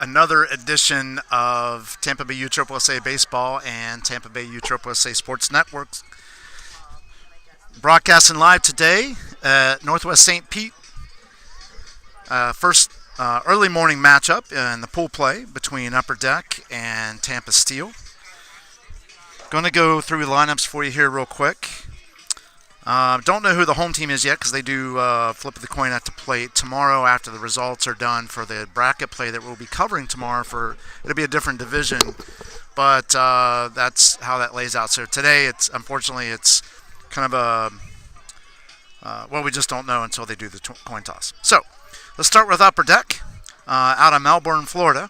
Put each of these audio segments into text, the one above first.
another edition of Tampa Bay USSSA Baseball and Tampa Bay USSSA Sports Networks. Broadcasting live today at Northwest St. Pete. First early morning matchup in the pool play between Upper Deck and Tampa Steel. Going to go through the lineups for you here real quick. Don't know who the home team is yet because they do flip the coin at the plate tomorrow after the results are done for the bracket play that we'll be covering tomorrow. It'll be a different division, but that's how that lays out. So today, unfortunately it's kind of we just don't know until they do the coin toss. So let's start with Upper Deck out of Melbourne, Florida.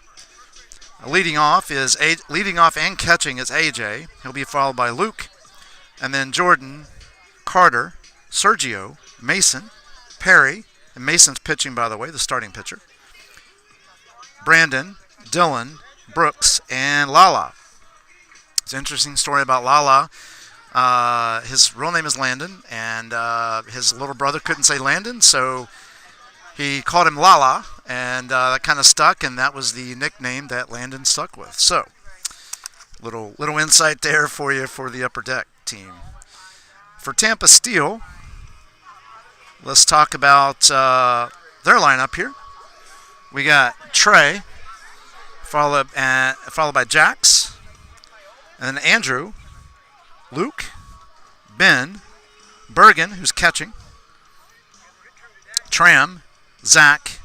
Leading off and catching is AJ. He'll be followed by Luke, and then Jordan, Carter, Sergio, Mason, Perry, and Mason's pitching, by the way, the starting pitcher. Brandon, Dylan, Brooks, and Lala. It's an interesting story about Lala. His real name is Landon, and his little brother couldn't say Landon, so he called him Lala, and that kind of stuck, and that was the nickname that Landon stuck with. So, little insight there for you for the Upper Deck team. For Tampa Steel, let's talk about their lineup here. We got Trey, followed by Jax, and then Andrew, Luke, Ben, Bergen, who's catching, Tram, Zach,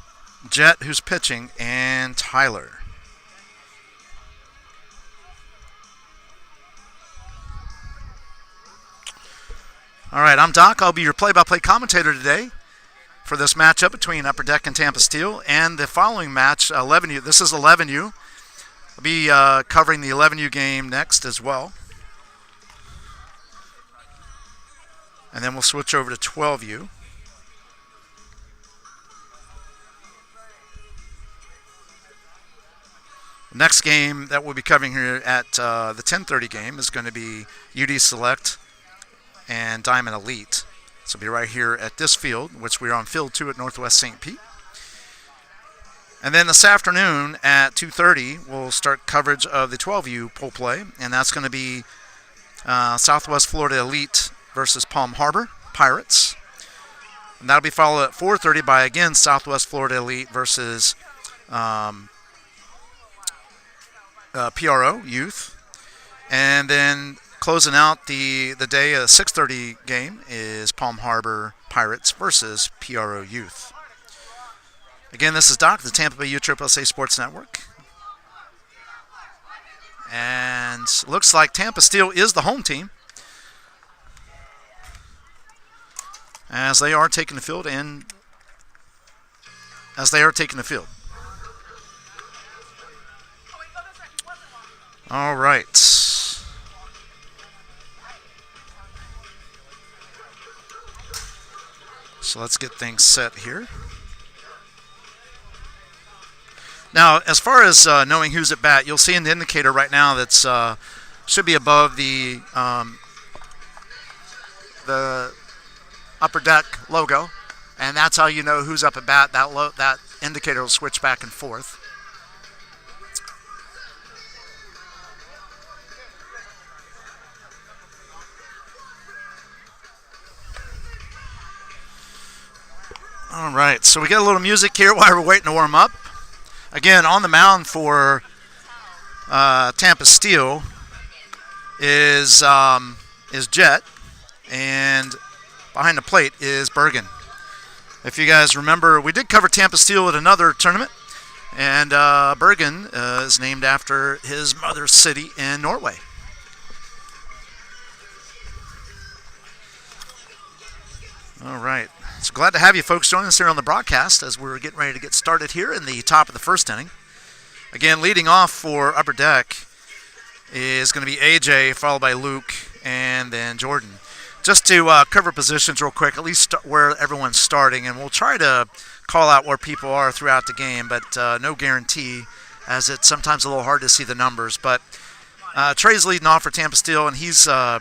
Jet, who's pitching, and Tyler. All right, I'm Doc. I'll be your play-by-play commentator today for this matchup between Upper Deck and Tampa Steel. And the following match, 11U. This is 11U. I'll be covering the 11U game next as well. And then we'll switch over to 12U. The next game that we'll be covering here at the 10:30 game is going to be UD Select and Diamond Elite. So it'll be right here at this field, which we're on field 2 at Northwest St. Pete. And then this afternoon at 2:30, we'll start coverage of the 12U pool play, and that's going to be Southwest Florida Elite versus Palm Harbor Pirates. And that'll be followed at 4:30 by, again, Southwest Florida Elite versus PRO Youth. And then closing out the day, a 6:30 game is Palm Harbor Pirates versus PRO Youth. Again, this is Doc, the Tampa Bay USSSA Sports Network. And looks like Tampa Steel is the home team, as they are taking the field All right. So let's get things set here. Now, as far as knowing who's at bat, you'll see in the indicator right now that's should be above the Upper Deck logo, and that's how you know who's up at bat. That indicator will switch back and forth. All right, so we got a little music here while we're waiting to warm up. Again, on the mound for Tampa Steel is Jet, and behind the plate is Bergen. If you guys remember, we did cover Tampa Steel at another tournament, and Bergen is named after his mother city in Norway. All right. So glad to have you folks join us here on the broadcast as we're getting ready to get started here in the top of the first inning. Again, leading off for Upper Deck is going to be AJ, followed by Luke, and then Jordan. Just to cover positions real quick, at least where everyone's starting, and we'll try to call out where people are throughout the game, but no guarantee, as it's sometimes a little hard to see the numbers. But Trey's leading off for Tampa Steel, and he's going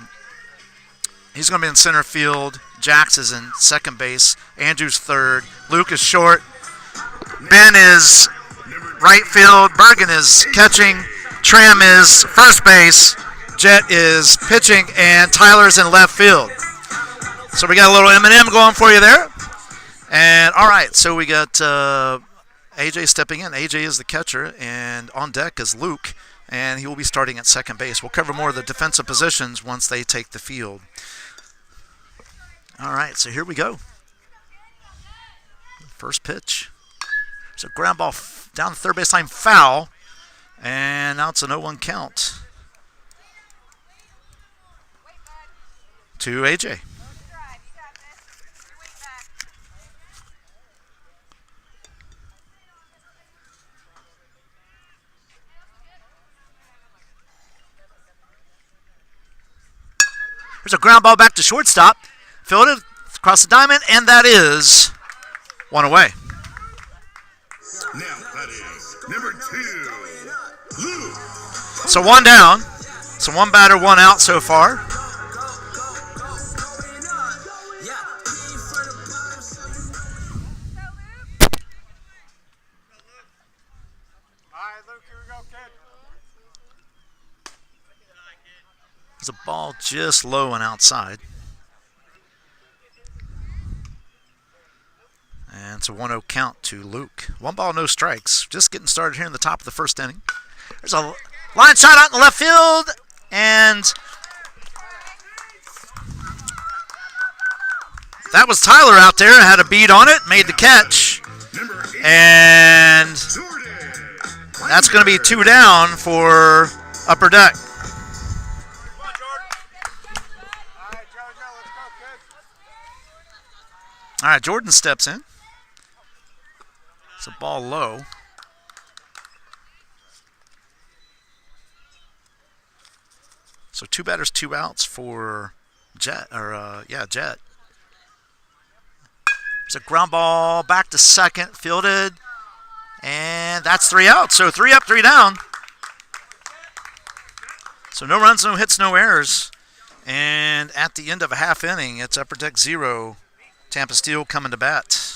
to be in center field. Jax is in second base. Andrew's third. Luke is short. Ben is right field. Bergen is catching. Tram is first base. Jet is pitching, and Tyler's in left field. So we got a little M&M going for you there. And all right, so we got AJ stepping in. AJ is the catcher, and on deck is Luke, and he will be starting at second base. We'll cover more of the defensive positions once they take the field. All right, so here we go. First pitch. It's a ground ball down the third baseline, foul, and now it's an 0-1 count to AJ. There's a ground ball back to shortstop. Fielded across the diamond, and that is one away. Now that is number 2, Luke. So one down. So one batter, one out so far. There's a ball just low and outside. And it's a 1-0 count to Luke. One ball, no strikes. Just getting started here in the top of the first inning. There's a line shot out in the left field. And that was Tyler out there. Had a bead on it. Made the catch. And that's going to be 2 down for Upper Deck. All right, Jordan steps in. It's a ball low. So 2 batters, 2 outs for Jet. Jet. There's a ground ball back to second, fielded, and that's 3 outs. So 3 up, 3 down. So no runs, no hits, no errors. And at the end of a half inning, it's Upper Deck 0. Tampa Steel coming to bat.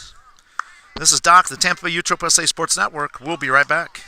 This is Doc, the Tampa USSSA Sports Network. We'll be right back.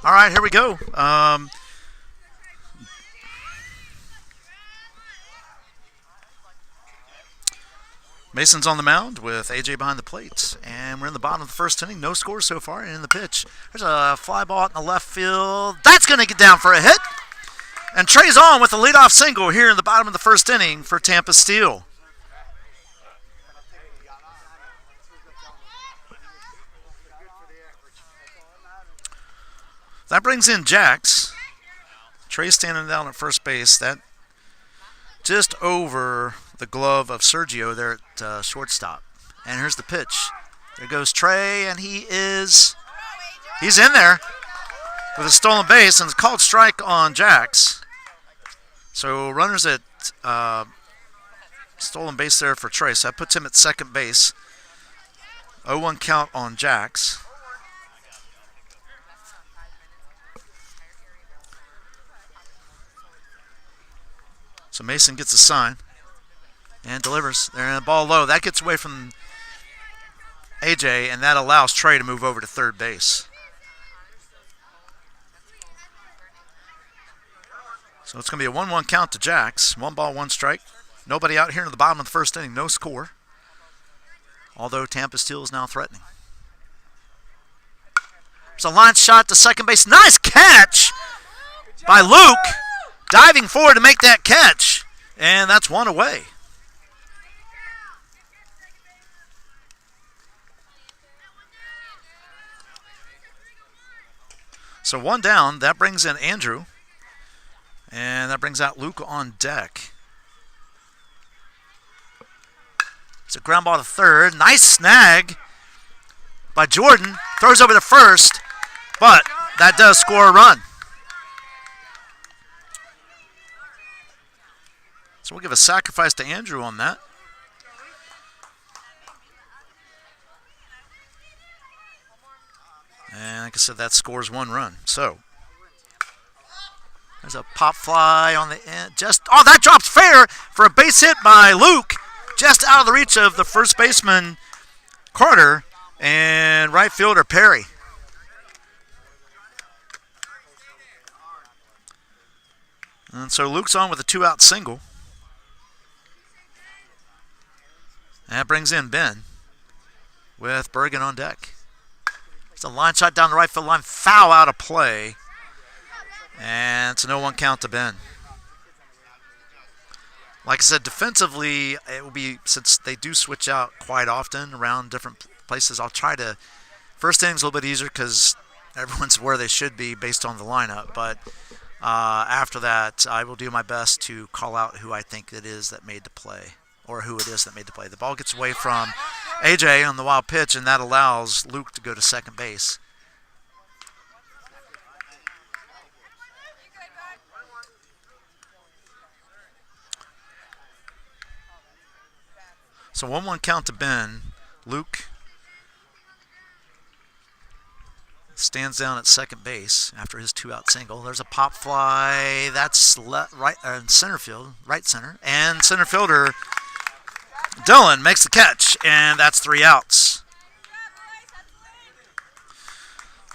All right, here we go. Mason's on the mound with AJ behind the plate, and we're in the bottom of the first inning. No score so far. And in the pitch, there's a fly ball out in the left field. That's going to get down for a hit. And Trey's on with a leadoff single here in the bottom of the first inning for Tampa Steel. That brings in Jax. Trey's standing down at first base. That just over the glove of Sergio there at shortstop. And here's the pitch. There goes Trey, and he's in there with a stolen base, and it's called strike on Jax. So runners at stolen base there for Trey. So that puts him at second base. 0-1 count on Jax. So Mason gets a sign and delivers. They're in the ball low. That gets away from AJ, and that allows Trey to move over to third base. So it's going to be a 1-1 count to Jax. 1 ball, 1 strike. Nobody out here in the bottom of the first inning. No score. Although Tampa Steel is now threatening. There's a line shot to second base. Nice catch by Luke. Diving forward to make that catch. And that's 1 away. So 1 down. That brings in Andrew. And that brings out Luke on deck. It's a ground ball to third. Nice snag by Jordan. Throws over to first. But that does score a run. So we'll give a sacrifice to Andrew on that. And like I said, that scores 1 run. So there's a pop fly on the end. That drops fair for a base hit by Luke. Just out of the reach of the first baseman, Carter, and right fielder, Perry. And so Luke's on with a 2-out single. And that brings in Ben with Bergen on deck. It's a line shot down the right field line, foul out of play. And it's a 0-1 count to Ben. Like I said, defensively, it will be, since they do switch out quite often around different places, I'll try to, first inning's a little bit easier because everyone's where they should be based on the lineup. But after that, I will do my best to call out who I think it is that made the play, or who it is that made the play. The ball gets away from AJ on the wild pitch, and that allows Luke to go to second base. So 1-1 count to Ben. Luke stands down at second base after his 2-out single. There's a pop fly. That's right in center field, right center. And center fielder Dylan makes the catch, and that's 3 outs.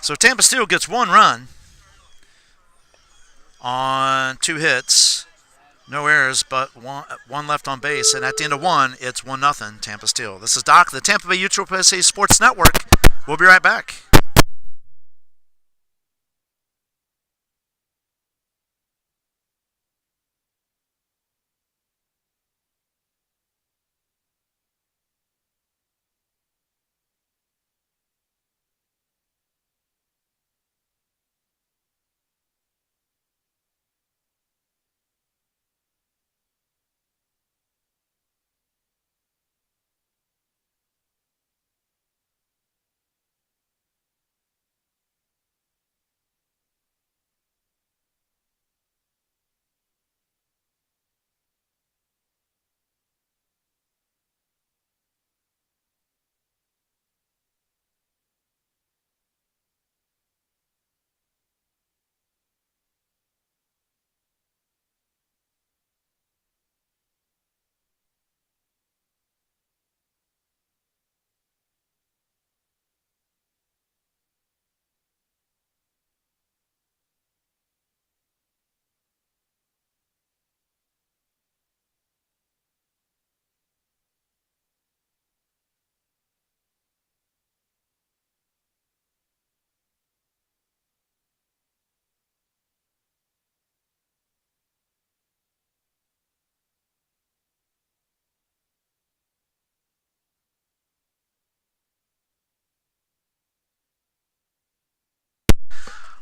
So Tampa Steel gets 1 run on 2 hits. No errors, but one left on base. And at the end of 1, it's 1-0 Tampa Steel. This is Doc, the Tampa Bay USSSA Sports Network. We'll be right back.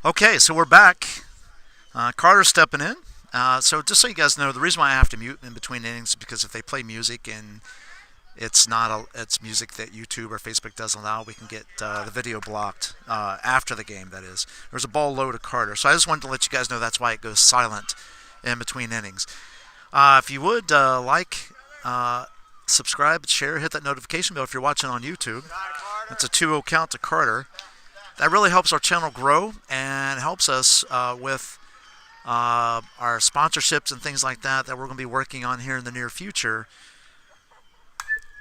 Okay, so we're back. Carter's stepping in. So just so you guys know, the reason why I have to mute in between innings is because if they play music and it's music that YouTube or Facebook doesn't allow, we can get the video blocked after the game. That is, there's a ball low to Carter. So I just wanted to let you guys know that's why it goes silent in between innings. If you would subscribe, share, hit that notification bell if you're watching on YouTube. That's a 2-0 count to Carter. That really helps our channel grow and helps us with our sponsorships and things like that we're going to be working on here in the near future.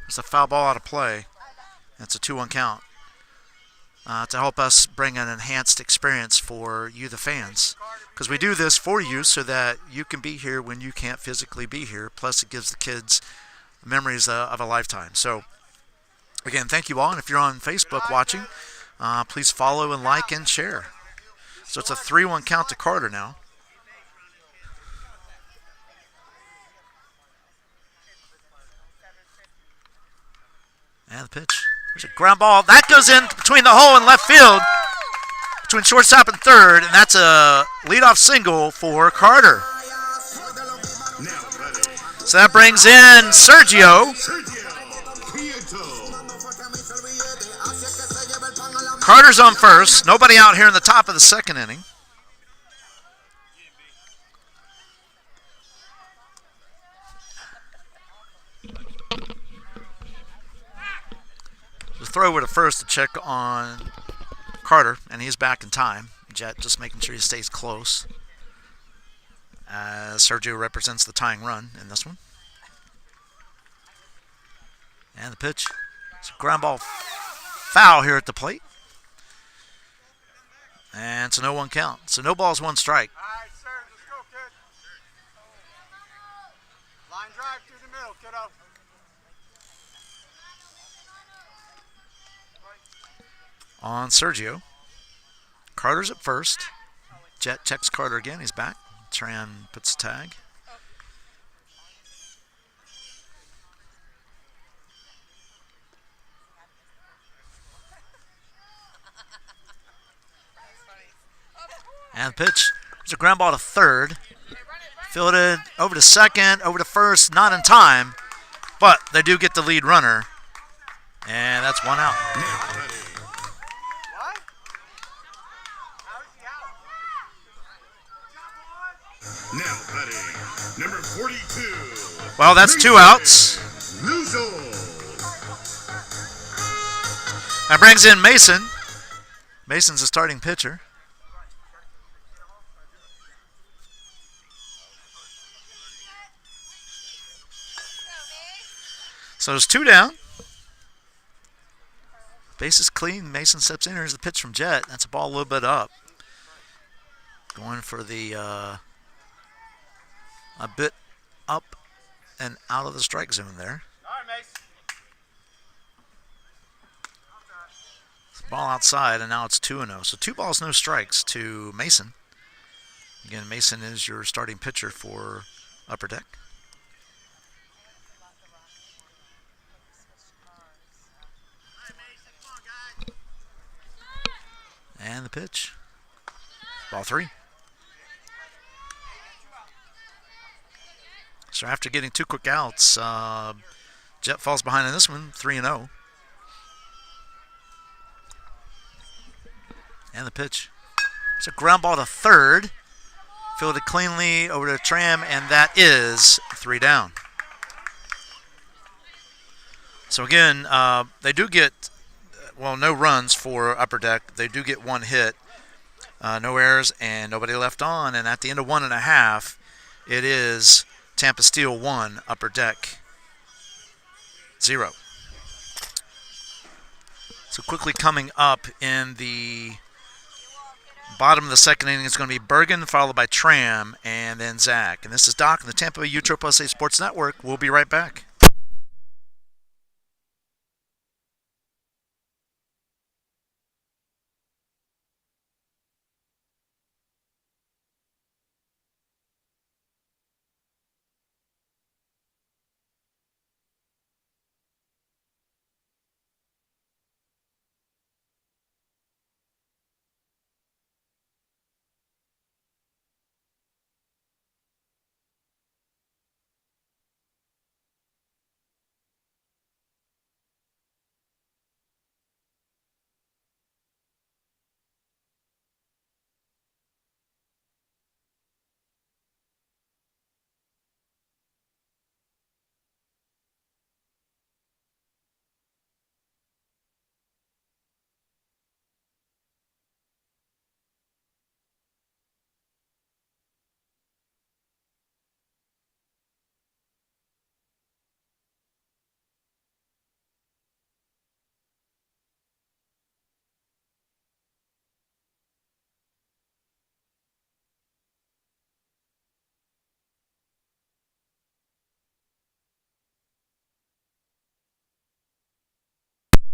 It's a foul ball out of play. It's a 2-1 count to help us bring an enhanced experience for you, the fans. Because we do this for you so that you can be here when you can't physically be here. Plus, it gives the kids memories of a lifetime. So, again, thank you all. And if you're on Facebook watching, please follow and like and share. So it's a 3-1 count to Carter now. And the pitch. There's a ground ball. That goes in between the hole and left field, between shortstop and third, and that's a leadoff single for Carter. So that brings in Sergio. Carter's on first. Nobody out here in the top of the second inning. The throw over to first to check on Carter, and he's back in time. Jet just making sure he stays close, as Sergio represents the tying run in this one. And the pitch. It's a ground ball foul here at the plate. And it's a 0-1 count. So no balls, 1 strike. All right, sir, let's go, kid. Line drive through the middle, kiddo. On Sergio. Carter's at first. Jet checks Carter again. He's back. Tran puts the tag. And the pitch. There's a ground ball to third. Fielded over to second, over to first, not in time. But they do get the lead runner. And that's 1 out. Now batting, number 42. Well, that's 2 outs. That brings in Mason. Mason's the starting pitcher. So there's 2 down. Base is clean. Mason steps in. Here's the pitch from Jet. That's a ball a little bit up. Going for the a bit up and out of the strike zone there. Ball outside, and now it's 2-0. So 2 balls, no strikes to Mason. Again, Mason is your starting pitcher for Upper Deck. And the pitch. Ball 3. So after getting 2 quick outs, Jet falls behind in this one, 3-0. And the pitch. It's a ground ball to third. Fielded cleanly over to Tram, and that is 3 down. So again, they do get, no runs for Upper Deck. They do get 1 hit, no errors, and nobody left on. And at the end of 1.5, it is Tampa Steel 1, Upper Deck 0. So quickly coming up in the bottom of the second inning is going to be Bergen, followed by Tram, and then Zach. And this is Doc on the Tampa USSSA Sports Network. We'll be right back.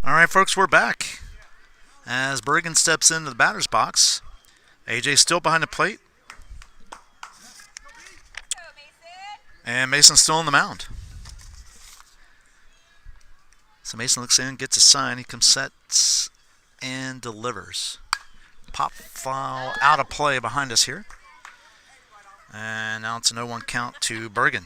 All right, folks, we're back. As Bergen steps into the batter's box, AJ still behind the plate. And Mason's still on the mound. So Mason looks in, gets a sign. He comes, sets, and delivers. Pop foul out of play behind us here. And now it's an 0-1 count to Bergen.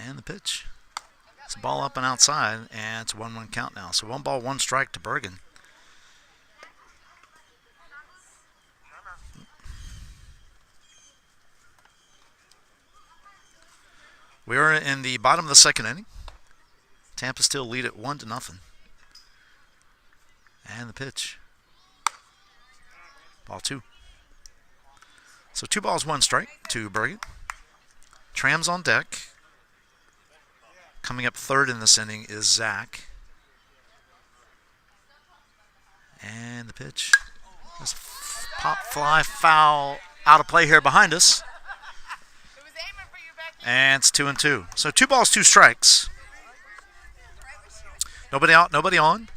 And the pitch. It's a ball up and outside, and it's a 1-1 count now. So 1 ball, 1 strike to Bergen. We are in the bottom of the second inning. Tampa still lead at 1-0. And the pitch. Ball 2. So 2 balls, 1 strike to Bergen. Tram's on deck. Coming up third in this inning is Zach. And the pitch. There's a pop fly foul out of play here behind us. And it's 2-2. So 2 balls, 2 strikes. Nobody out, nobody on.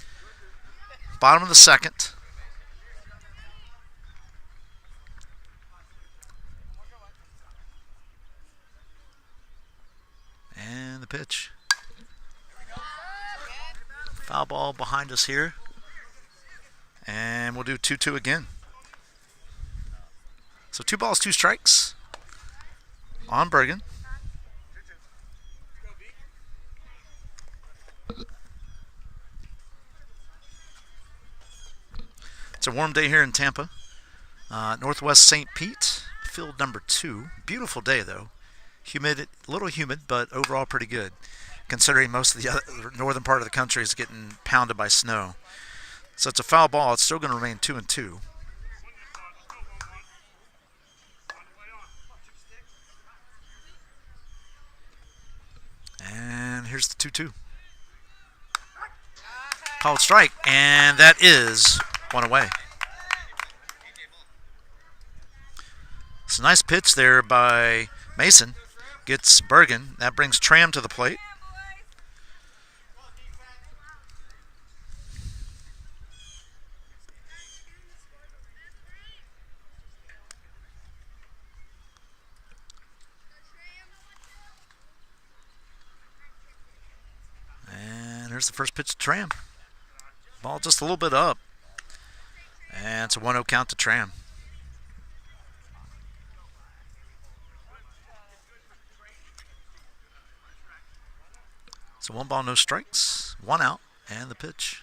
Bottom of the second. And the pitch. Foul ball behind us here. And we'll do 2-2 again. So 2 balls, 2 strikes on Bergen. It's a warm day here in Tampa. Northwest St. Pete, field number 2. Beautiful day though. Humid, a little humid, but overall pretty good, considering most of the other northern part of the country is getting pounded by snow. So it's a foul ball. It's still going to remain 2-2. And here's the 2-2. Called strike, and that is 1 away. It's a nice pitch there by Mason. Gets Bergen. That brings Tram to the plate. And here's the first pitch to Tram. Ball just a little bit up. And it's a 1-0 count to Tram. So 1 ball, no strikes, 1 out, and the pitch.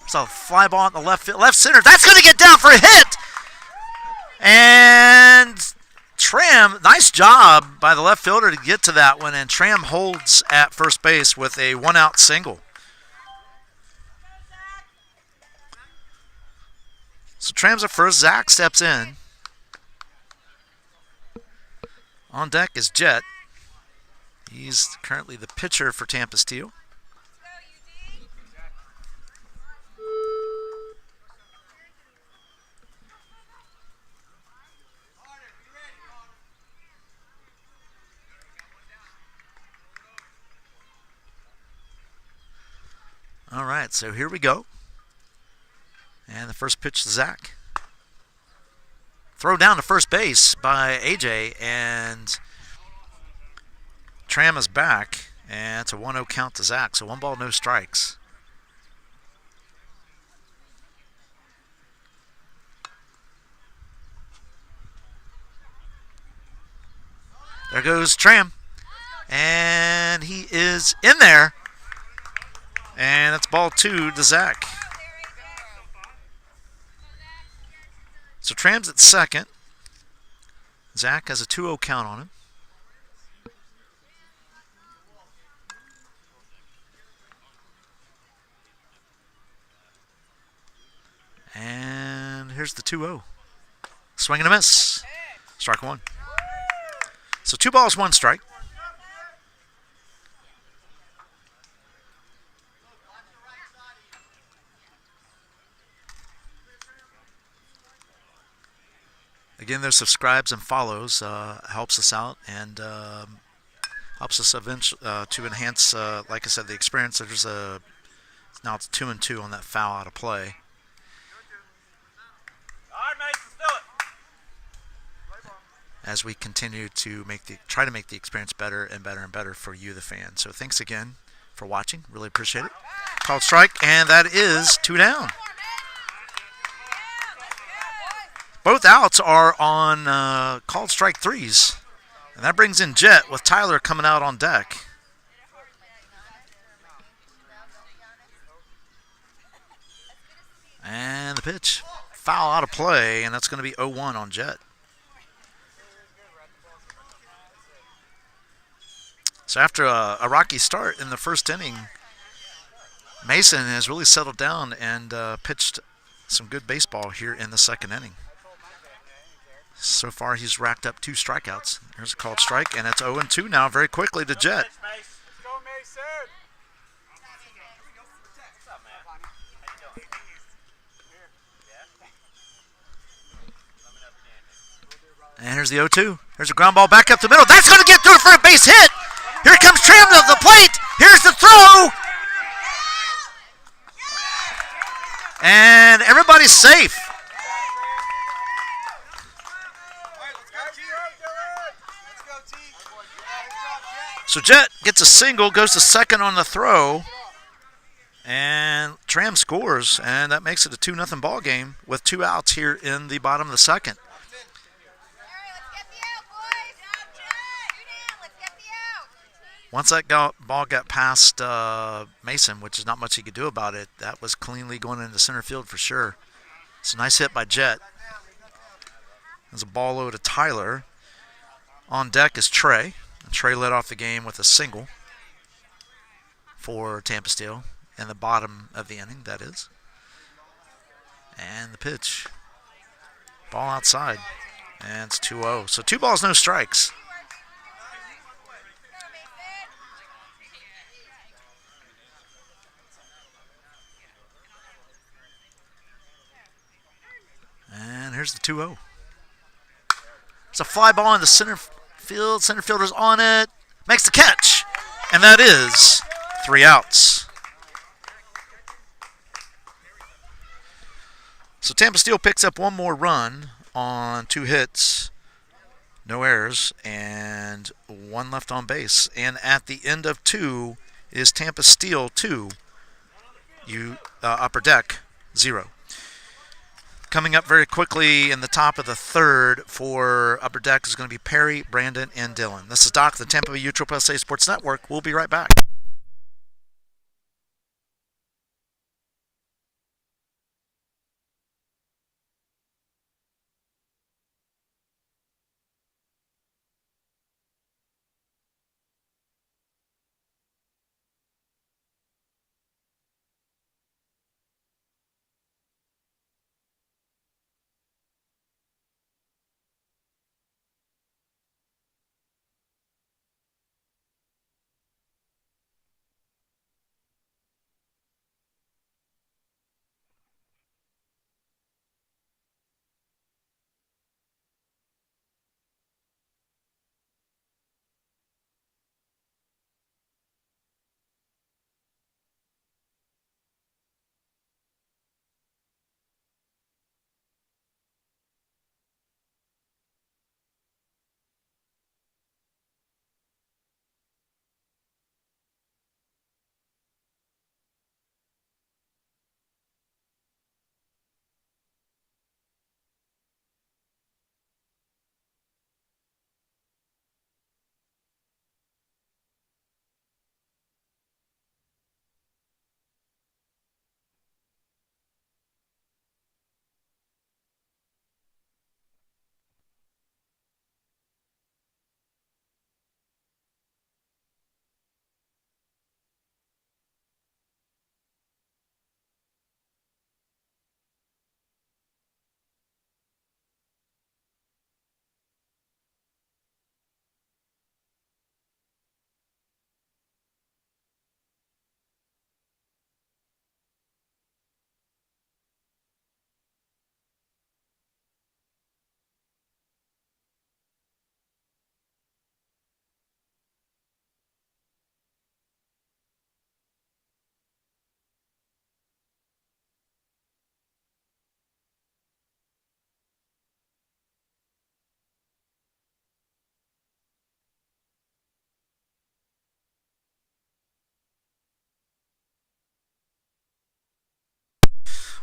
There's a fly ball in the left center. That's going to get down for a hit. And Tram, nice job by the left fielder to get to that one, and Tram holds at first base with a 1-out single. So Tram's at first. Zach steps in. On deck is Jet. He's currently the pitcher for Tampa Steel. All right, so here we go. And the first pitch to Zach. Throw down to first base by AJ, and Tram is back, and it's a 1-0 count to Zach. So 1 ball, no strikes. There goes Tram, and he is in there, and it's ball 2 to Zach. So Tram's at second. Zach has a 2-0 count on him. And here's the 2-0. Swing and a miss. Strike 1. So 2 balls, 1 strike. Again, those subscribes and follows helps us out and helps us eventually to enhance, like I said, the experience. Now it's 2-2 on that foul out of play. As we continue to try to make the experience better and better and better for you, the fan. So thanks again for watching. Really appreciate it. Called strike, and that is 2 down. Both outs are on called strike threes. And that brings in Jet with Tyler coming out on deck. And the pitch. Foul out of play, and that's going to be 0-1 on Jet. So after a rocky start in the first inning, Mason has really settled down and pitched some good baseball here in the second inning. So far, he's racked up 2 strikeouts. Here's a called strike, and it's 0-2 now very quickly to Jet. Let's go, Mason. And here's the 0-2. Here's a ground ball back up the middle. That's going to get through for a base hit. Here comes Tram to the plate. Here's the throw. And everybody's safe. So Jet gets a single, goes to second on the throw. And Tram scores, and that makes it a 2-0 ball game with 2 outs here in the bottom of the second. Once that ball got past Mason, which is not much he could do about it, that was cleanly going into center field for sure. It's a nice hit by Jet. There's a ball low to Tyler. On deck is Trey. And Trey led off the game with a single for Tampa Steel in the bottom of the inning, that is. And the pitch. Ball outside. And it's 2-0. So 2 balls, no strikes. And here's the 2-0. It's a fly ball into center field. Center fielder's on it. Makes the catch. And that is 3 outs. So Tampa Steel picks up 1 more run on 2 hits. No errors. And 1 left on base. And at the end of 2 is Tampa Steel 2. Upper Deck 0. Coming up very quickly in the top of the third for Upper Deck is going to be Perry, Brandon, and Dylan. This is Doc, the Tampa USSSA Sports Network. We'll be right back.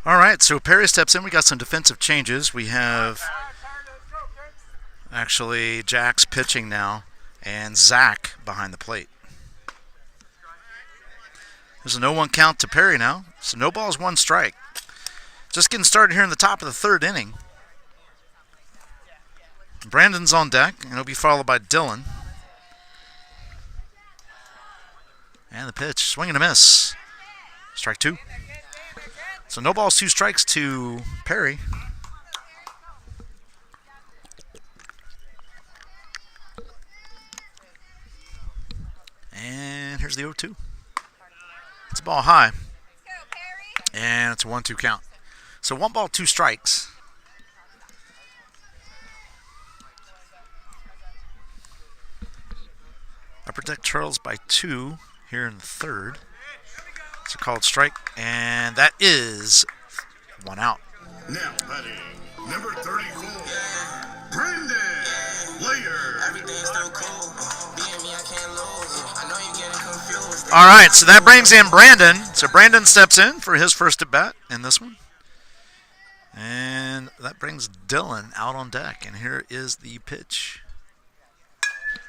All right, so Perry steps in. We got some defensive changes. We have actually Jack's pitching now and Zach behind the plate. There's a 0-1 count to Perry now. So no balls, 1 strike. Just getting started here in the top of the 3rd inning. Brandon's on deck, and he'll be followed by Dylan. And the pitch, swing and a miss. Strike 2. So no balls, 2 strikes to Perry. And here's the 0-2. It's a ball high. And it's a 1-2 count. So 1 ball, 2 strikes. Upper Deck trails by 2 here in the 3rd. It's a called strike, and that is 1 out. Now batting, number 34, Brandon Layer. Everything's still cool. Being me, I can't lose. I know you're getting confused. All right, so that brings in Brandon. So Brandon steps in for his first at bat in this one. And that brings Dylan out on deck. And here is the pitch.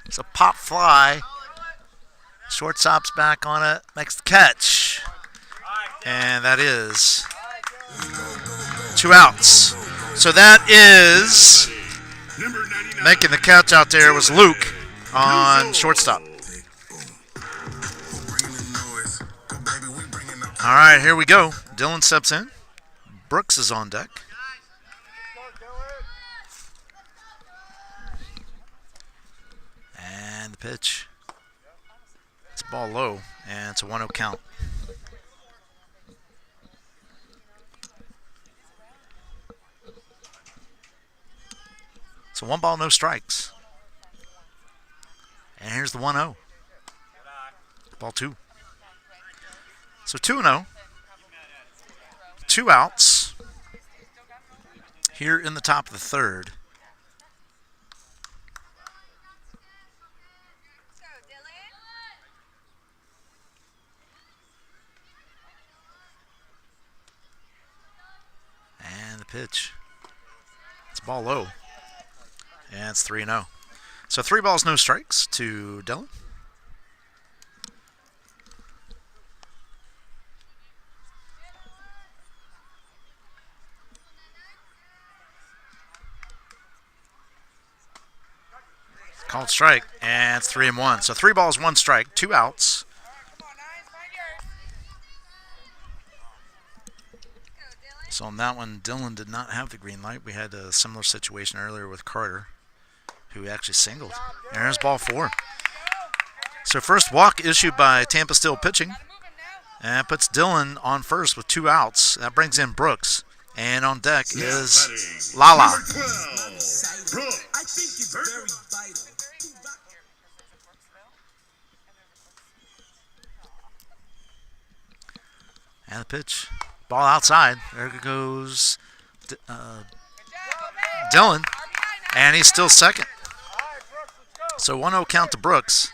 It's a pop fly. Shortstop's back on it. Makes the catch. And that is 2 outs. So that is Number 99, making the catch out there was Luke on shortstop. All right, here we go. Dylan steps in. Brooks is on deck. And the pitch. It's a ball low, and it's a 1-0 count. So 1 ball, no strikes. And here's the 1-0. Ball 2. So 2-0. 2 outs here in the top of the 3rd. And the pitch. It's ball low. And it's 3-0. So 3 balls, no strikes to Dylan. Called strike, and it's 3-1. So 3 balls, 1 strike, 2 outs. So on that one, Dylan did not have the green light. We had a similar situation earlier with Carter, who actually singled. There's ball 4. So first walk issued by Tampa Steel pitching. And that puts Dylan on first with 2 outs. That brings in Brooks. And on deck is Lala. number 12, Brooks. I think it's very vital. And the pitch. Ball outside. There goes Dylan. And he's still second. So 1-0 count to Brooks.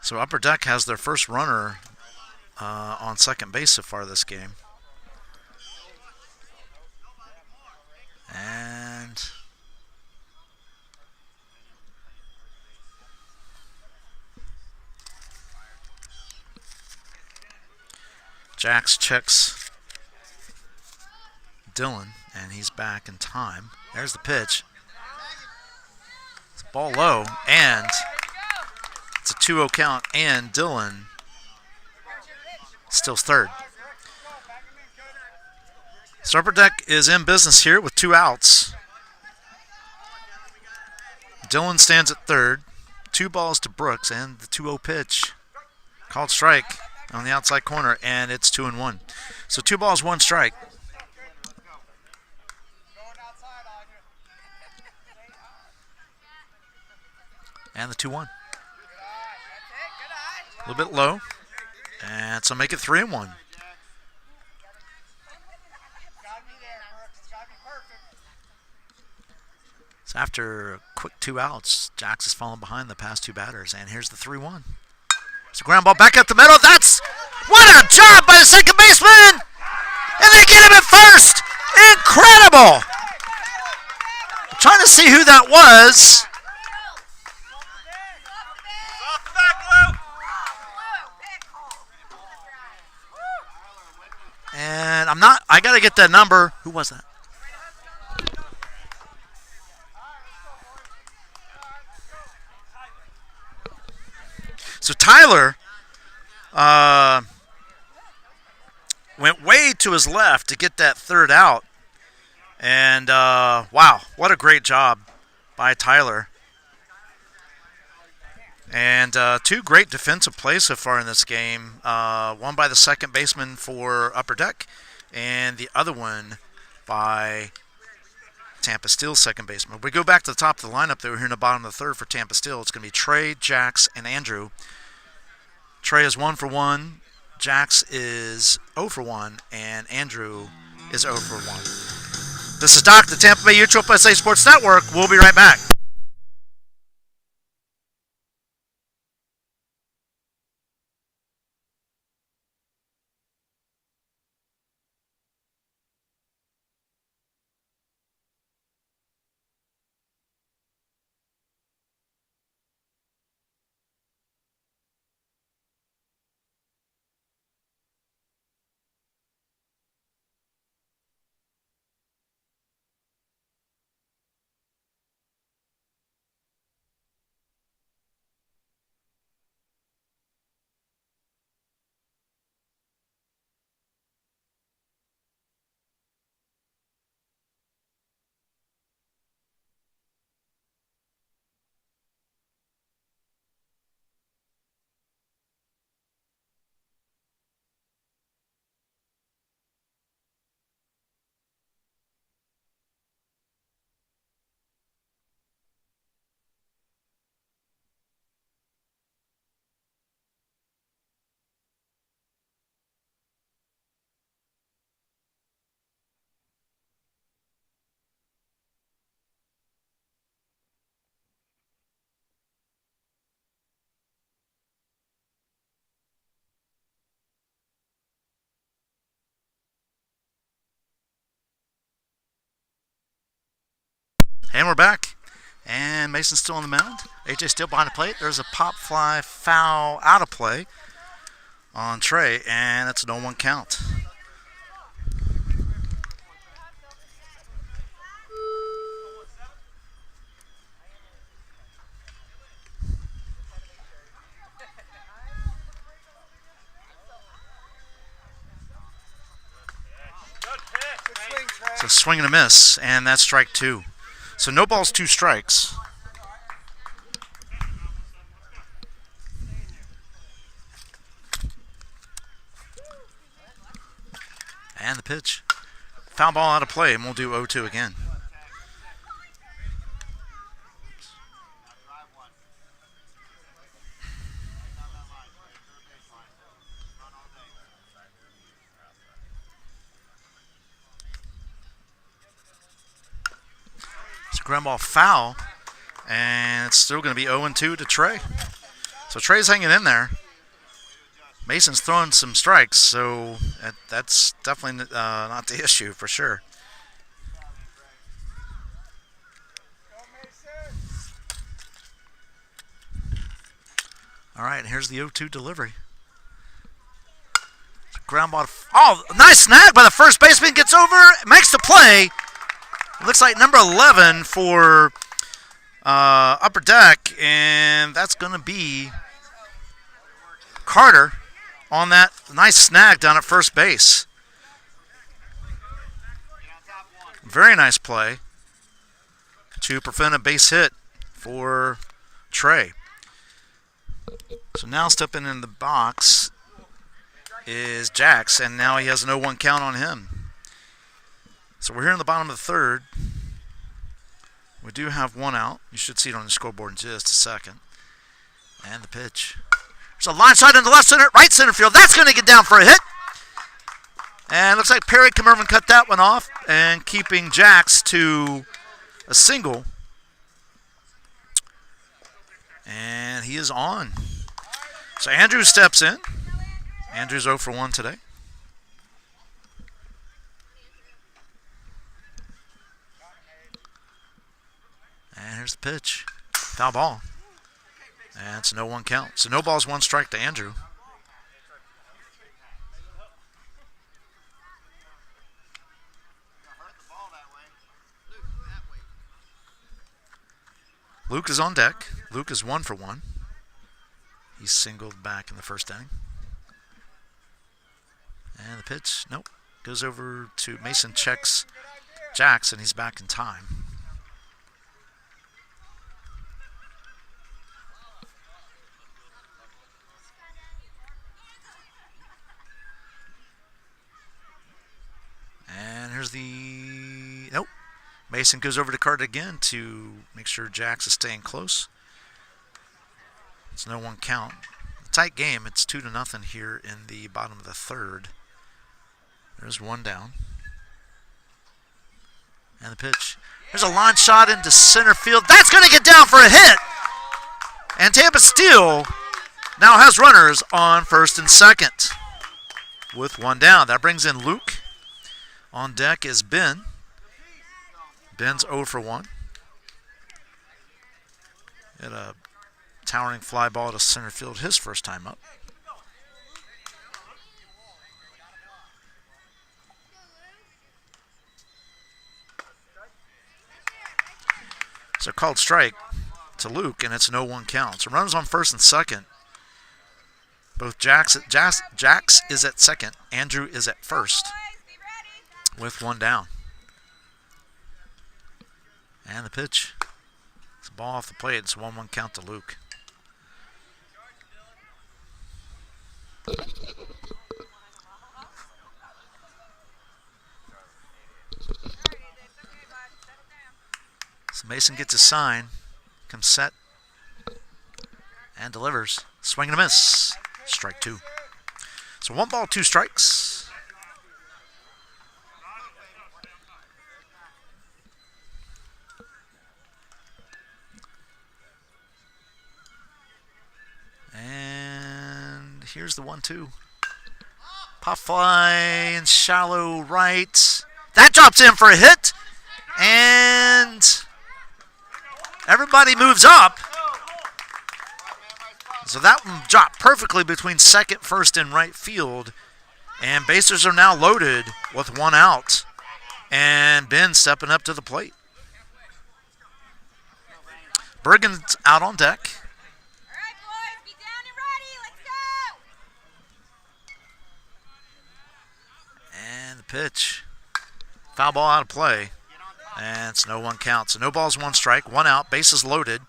So Upper Deck has their first runner on second base so far this game. And Jax checks Dylan, and he's back in time. There's the pitch. It's a ball low, and it's a 2-0 count, and Dylan still third. So Upper Deck is in business here with 2 outs. Dylan stands at third. 2 balls to Brooks, and the 2-0 pitch. Called strike on the outside corner, and it's 2-1. So 2 balls, 1 strike. And the 2-1. A little bit low. And so make it 3-1. So after a quick 2 outs, Jax has fallen behind the past 2 batters. And here's the 3-1. It's a ground ball back up the middle. That's what a job by the second baseman! And they get him at first! Incredible! I'm trying to see who that was. And I got to get that number. Who was that? So Tyler went way to his left to get that third out. And wow, what a great job by Tyler. And two great defensive plays so far in this game. One by the second baseman for Upper Deck, and the other one by Tampa Steel's second baseman. We go back to the top of the lineup that we're here in the bottom of the third for Tampa Steel. It's going to be Trey, Jax, and Andrew. Trey is 1 for 1. Jax is 0 for 1, and Andrew is 0 for 1. This is Doc, the Tampa Bay USSSA Sports Network. We'll be right back. And we're back. And Mason's still on the mound. AJ still behind the plate. There's a pop fly foul out of play on Trey, and it's a 0-1 count. So swing and a miss, and that's strike 2. So no balls, 2 strikes. And the pitch. Foul ball out of play, and we'll do 0-2 again. Ground ball foul, and it's still going to be 0-2 to Trey. So Trey's hanging in there. Mason's throwing some strikes, so that's definitely not the issue for sure. All right, here's the 0-2 delivery. Ground ball. Oh, nice snag by the first baseman. Gets over, makes the play. It looks like number 11 for Upper Deck, and that's going to be Carter on that nice snag down at first base. Very nice play to prevent a base hit for Trey. So now stepping in the box is Jax, and now he has an 0-1 count on him. So we're here in the bottom of the third. We do have 1 out. You should see it on the scoreboard in just a second. And the pitch. There's a line shot into left center, right center field. That's going to get down for a hit. And it looks like Perry Camerman cut that one off, and keeping Jax to a single. And he is on. So Andrew steps in. Andrew's 0 for 1 today. And here's the pitch. Foul ball. And it's a no 1 count. So no balls, 1 strike to Andrew. Luke is on deck. Luke is 1 for 1. He's singled back in the first inning. And the pitch, nope. Goes over to Mason, checks Jackson. He's back in time. And here's the, nope. Mason goes over to Carter again to make sure Jax is staying close. It's no 1 count. A tight game. It's 2-0 here in the bottom of the third. There's 1 down. And the pitch. There's a line shot into center field. That's going to get down for a hit. And Tampa Steel now has runners on first and second with 1 down. That brings in Luke. On deck is Ben. Ben's 0 for 1. Hit a towering fly ball to center field his first time up. So called strike to Luke, and it's no 1 count. So runners on first and second. Both Jax is at second. Andrew is at first with 1 down. And the pitch. It's a ball off the plate. It's a 1-1 count to Luke. So Mason gets his sign, comes set, and delivers. Swing and a miss. Strike 2. So 1 ball, 2 strikes. And here's the 1-2. Pop fly in shallow right. That drops in for a hit. And everybody moves up. So that one dropped perfectly between second, first, and right field. And bases are now loaded with 1 out. And Ben stepping up to the plate. Bergen's out on deck. And the pitch. Foul ball out of play. And it's no 1 count. So no balls, 1 strike, 1 out, bases loaded.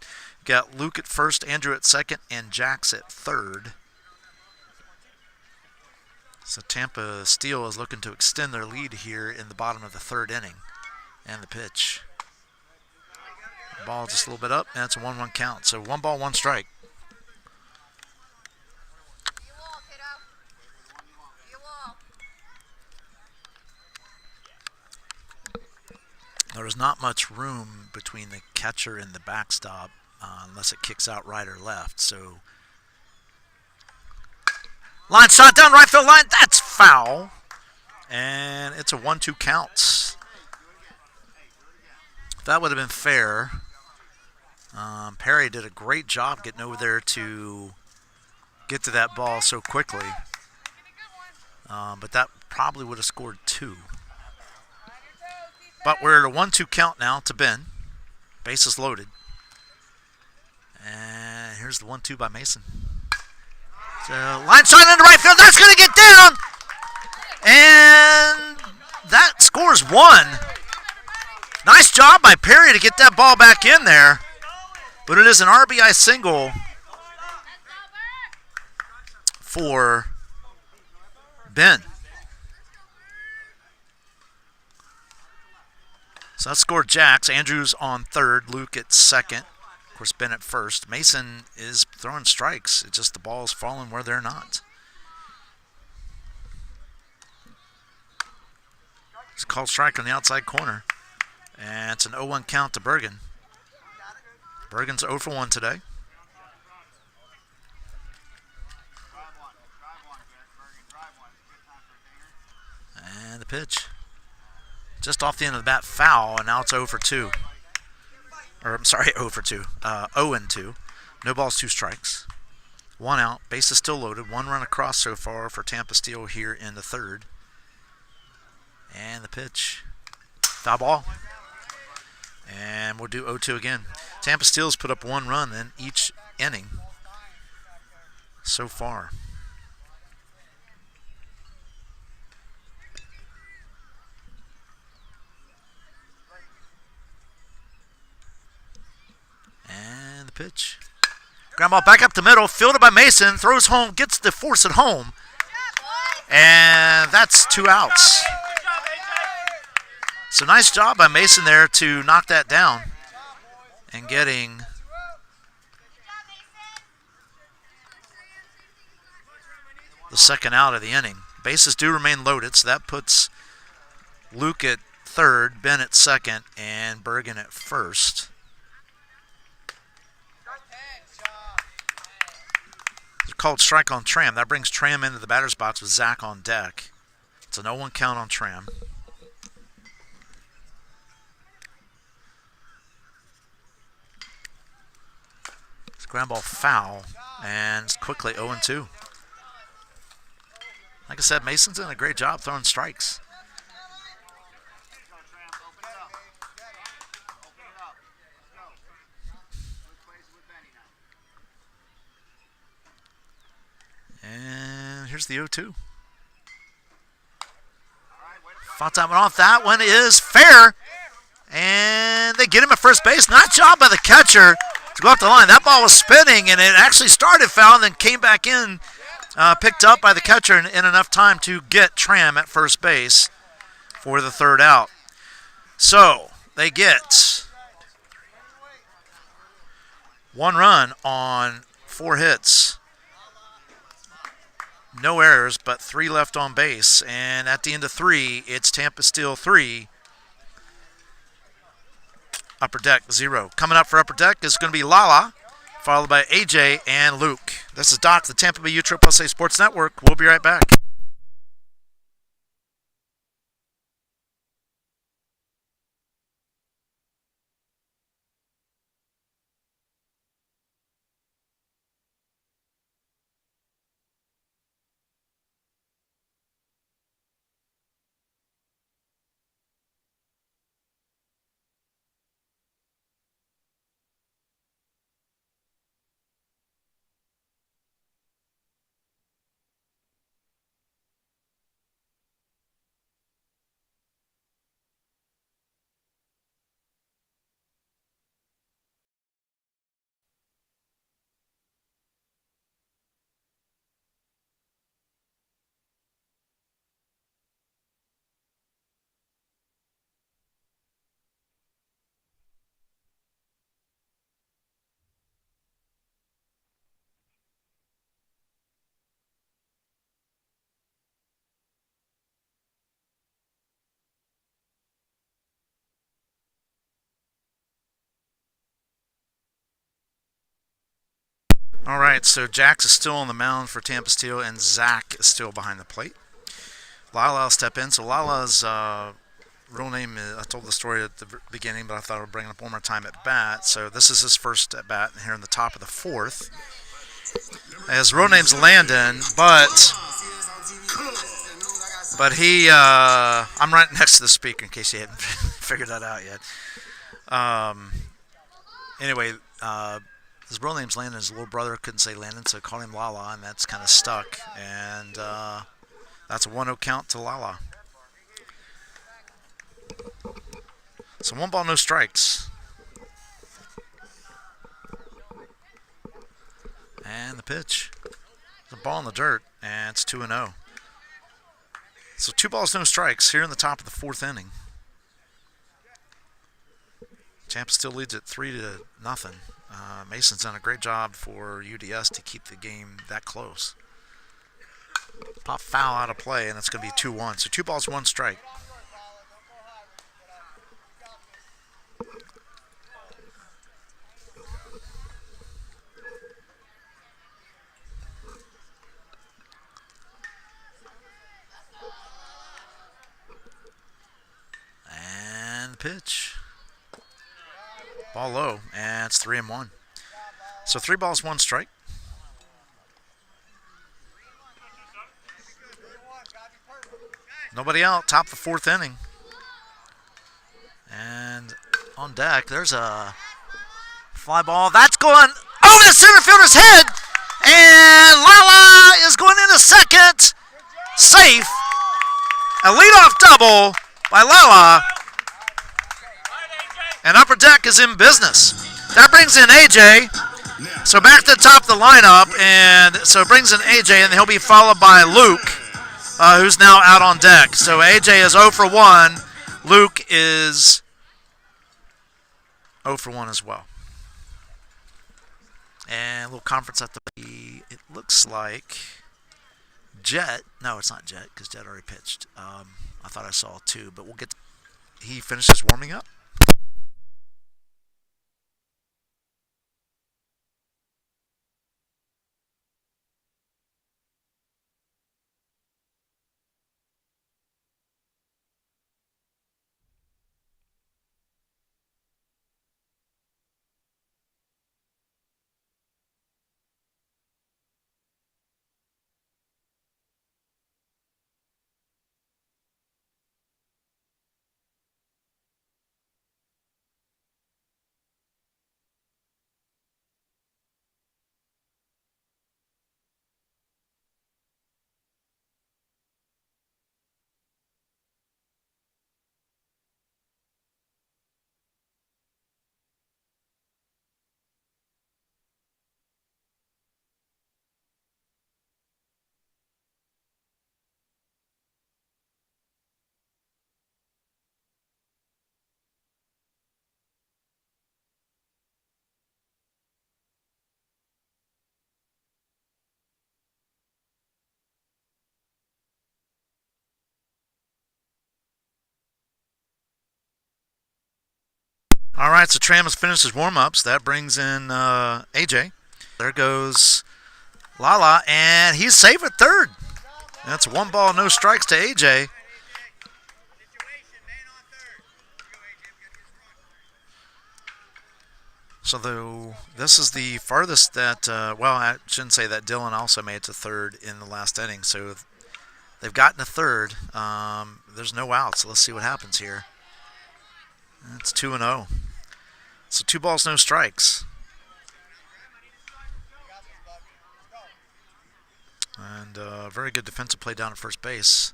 Got Luke at first, Andrew at second, and Jax at third. So Tampa Steel is looking to extend their lead here in the bottom of the third inning. And the pitch. Ball just a little bit up, and it's a 1-1 count. So 1 ball, 1 strike. There's not much room between the catcher and the backstop unless it kicks out right or left. So line shot down right field line. That's foul. And it's a 1-2 count. That would have been fair. Perry did a great job getting over there to get to that ball so quickly. But that probably would have scored 2. But we're at a 1-2 count now to Ben. Bases loaded. And here's the 1-2 by Mason. So line shot into right field. That's going to get down. And that scores 1. Nice job by Perry to get that ball back in there. But it is an RBI single for Ben. So that scored Jax. Andrews on third. Luke at second. Of course, Ben at first. Mason is throwing strikes. It's just the ball's falling where they're not. It's called strike on the outside corner. And it's an 0-1 count to Bergen. Bergen's 0 for 1 today. And the pitch. Just off the end of the bat, foul, and now it's 0 for 2. Or, I'm sorry, 0 for 2. 0 and 2. No balls, 2 strikes. 1 out. Base is still loaded. 1 run across so far for Tampa Steel here in the third. And the pitch. Foul ball. And we'll do 0-2 again. Tampa Steel's put up 1 run in each inning so far. And the pitch. Ground ball back up the middle, fielded by Mason, throws home, gets to force it home. And that's 2 outs. So nice job by Mason there to knock that down and getting the second out of the inning. Bases do remain loaded, so that puts Luke at third, Ben at second, and Bergen at first. It's called strike on Tram. That brings Tram into the batter's box with Zach on deck. It's a 0-1 count on Tram. It's ground ball foul, and it's quickly 0-2. Like I said, Mason's done a great job throwing strikes. And here's the 0-2. Fought that one off. That one is fair. And they get him at first base. Nice job by the catcher to go up the line. That ball was spinning, and it actually started foul and then came back in, picked up by the catcher in enough time to get Tram at first base for the third out. So they get 1 run on 4 hits. No errors, but 3 left on base. And at the end of 3, it's Tampa Steel 3, Upper Deck 0. Coming up for Upper Deck is going to be Lala, followed by AJ and Luke. This is Doc, the Tampa Bay USSSA Sports Network. We'll be right back. All right, so Jax is still on the mound for Tampa Steel, and Zach is still behind the plate. Lala will step in. So Lala's real name is, I told the story at the beginning, but I thought I would bring it up one more time at bat. So this is his first at bat here in the top of the 4th. His real name's Landon, but he, I'm right next to the speaker in case you hadn't figured that out yet. Anyway, his real name's Landon. His little brother couldn't say Landon, so called him Lala, and that's kind of stuck. And that's a 1-0 count to Lala. So 1 ball, no strikes. And the pitch. The ball in the dirt, and it's 2-0. So 2 balls, no strikes here in the top of the 4th inning. Tampa still leads at 3-0. Mason's done a great job for UDS to keep the game that close. Pop foul out of play, and it's going to be 2-1. So 2 balls, 1 strike. pitch. Ball low, and it's 3-1. So 3 balls, 1 strike. Nobody out, top of the 4th inning. And on deck, there's a fly ball. That's going over the center fielder's head. And Lala is going into second. Safe. A leadoff double by Lala. And Upper Deck is in business. That brings in AJ. So back to the top of the lineup. And so it brings in AJ, and he'll be followed by Luke, who's now out on deck. So AJ is 0 for 1. Luke is 0 for 1 as well. And a little conference at the... It looks like Jet... No, it's not Jet, because Jet already pitched. I thought I saw 2, but we'll get... He finishes warming up. All right, so Tram has finished his warm-ups. That brings in AJ. There goes Lala, and he's safe at third. That's 1 ball, no strikes to AJ. So this is the farthest that, well, I shouldn't say that. Dylan also made it to third in the last inning. So they've gotten to third. There's no outs. So let's see what happens here. It's 2-0. So 2 balls, no strikes. And very good defensive play down at first base.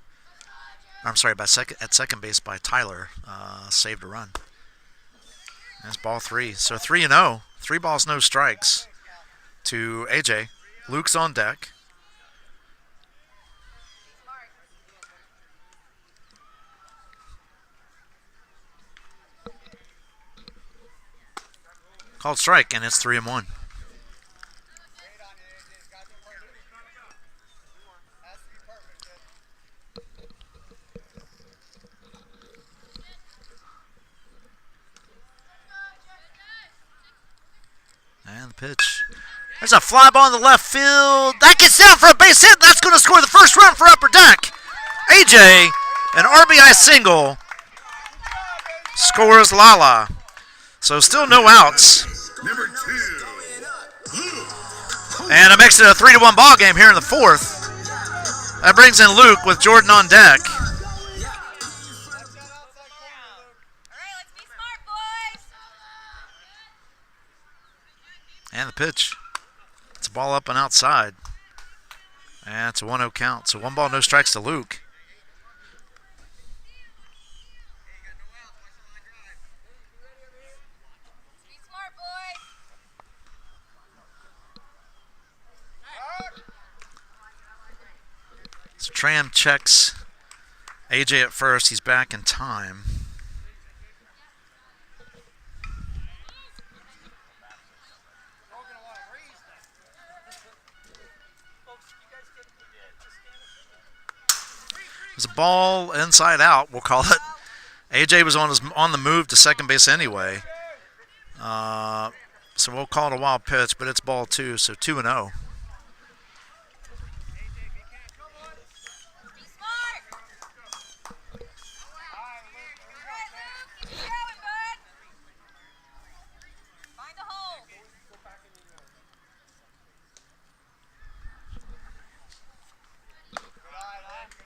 I'm sorry, at second base by Tyler. Saved a run. That's ball 3. So 3-0. 3 balls, no strikes to AJ. Luke's on deck. Called strike, and it's 3-1. And the pitch. There's a fly ball in the left field. That gets down for a base hit. That's going to score the first run for Upper Deck. AJ, an RBI single, scores Lala. So still no outs. Number 2. And it makes it a 3-1 ball game here in the 4th. That brings in Luke with Jordan on deck. And the pitch. It's a ball up and outside. And it's a 1-0 count. So 1 ball, no strikes to Luke. So Tram checks AJ at first. He's back in time. There's a ball inside out, we'll call it. AJ was on the move to second base anyway. So we'll call it a wild pitch, but it's ball 2, so 2-0.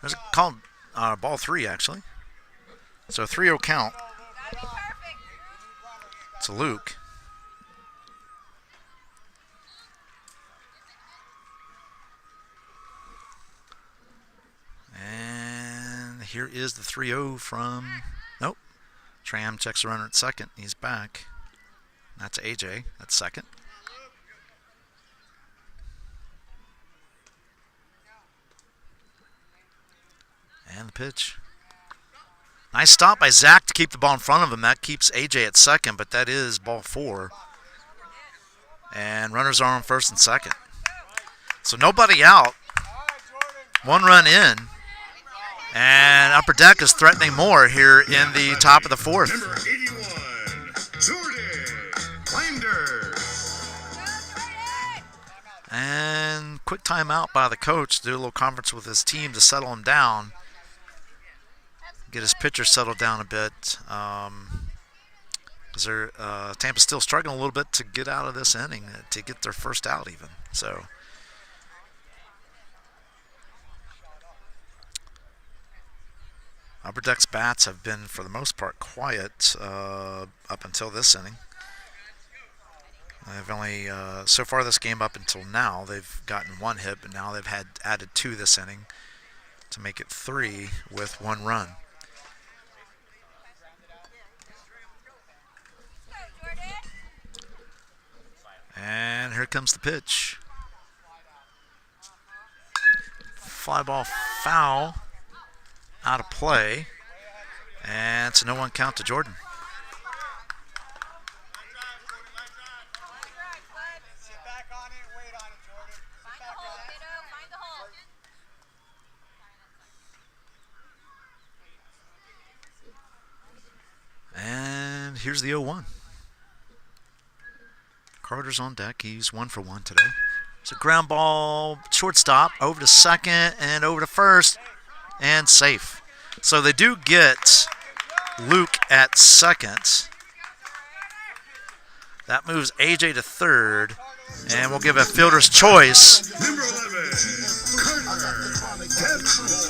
There's a called ball 3, actually. So 3-0 count. It's Luke. And here is the 3-0 from, nope. Tram checks the runner at second. He's back. That's AJ. That's second. And the pitch. Nice stop by Zach to keep the ball in front of him. That keeps AJ at second, but that is ball 4. And runners are on first and second. So nobody out. 1 run in. And Upper Deck is threatening more here in the top of the 4th. Number 81, Jordan Binder. And quick timeout by the coach to do a little conference with his team to settle him down. Get his pitcher settled down a bit. Because Tampa's still struggling a little bit to get out of this inning, to get their first out even. So Upper Deck's bats have been, for the most part, quiet up until this inning. They've only, so far this game up until now, they've gotten 1 hit, but now they've had added 2 this inning to make it 3 with 1 run. And here comes the pitch. Fly ball foul. Out of play. And it's a 0-1 count to Jordan. Sit back on it and wait on it, Jordan. Sit back on it. Find the hole. And here's the 0-1. Carter's on deck. He's 1 for 1 today. It's a ground ball, shortstop, over to second and over to first, and safe. So they do get Luke at second. That moves AJ to third, and we'll give a fielder's choice. Number 11, Carter Getmore.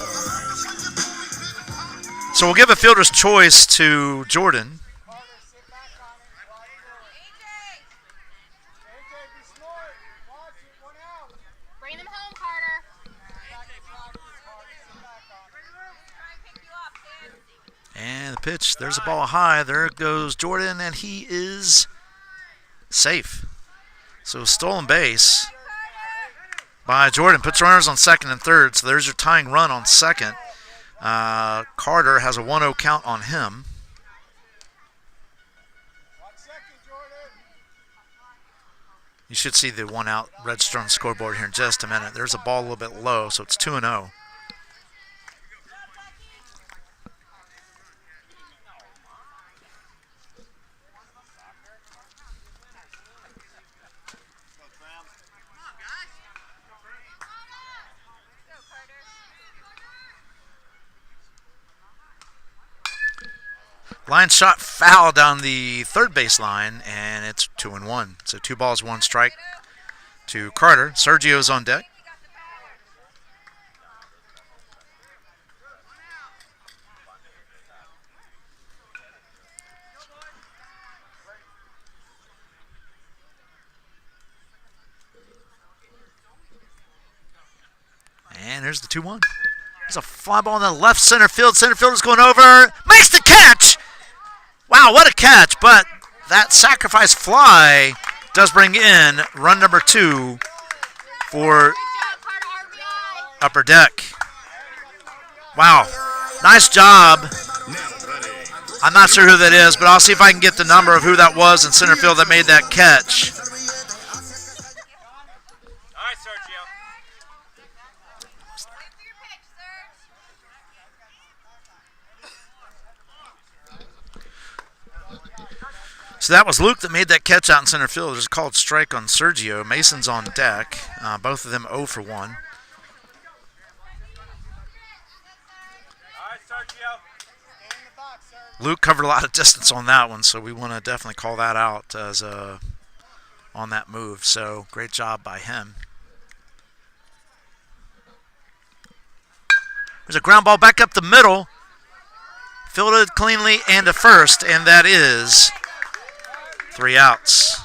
So we'll give a fielder's choice to Jordan. Carter, sit back on it. Watch it. AJ, be smart. Watch it. 1 out. Bring them home, Carter. And the pitch, there's a ball high. There goes Jordan, and he is safe. So stolen base by Jordan. Puts runners on second and third. So there's your tying run on second. Carter has a 1-0 count on him. 1 second, Jordan. You should see the 1 out register on the scoreboard here in just a minute. There's a ball a little bit low, so it's 2-0. Line shot foul down the third base line, and it's 2-1. So 2 balls, 1 strike to Carter. Sergio's on deck. And here's the 2-1. There's a fly ball in the left center field. Center fielder's going over. Makes the catch! Wow, what a catch. But that sacrifice fly does bring in run number 2 for Upper Deck. Wow, nice job. I'm not sure who that is, but I'll see if I can get the number of who that was in center field that made that catch. All right, Sergio. So that was Luke that made that catch out in center field. It was called strike on Sergio. Mason's on deck. Both of them 0 for 1. All right, Sergio. Stay in the box, sir. Luke covered a lot of distance on that one, so we want to definitely call that out as on that move. So great job by him. There's a ground ball back up the middle. Fielded cleanly and to first, and that is 3 outs.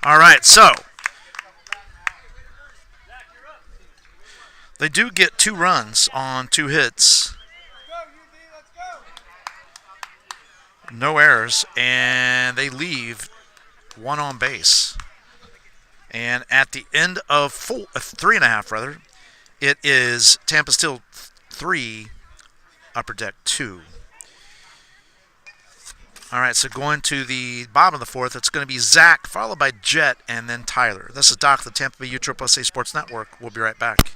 All right, so they do get 2 runs on 2 hits. No errors, and they leave 1 on base. And at the end of 3.5, rather, it is Tampa Steel 3, Upper Deck 2. All right, so going to the bottom of the 4th, it's going to be Zach, followed by Jet, and then Tyler. This is Doc, the Tampa Bay USSSA Sports Network. We'll be right back.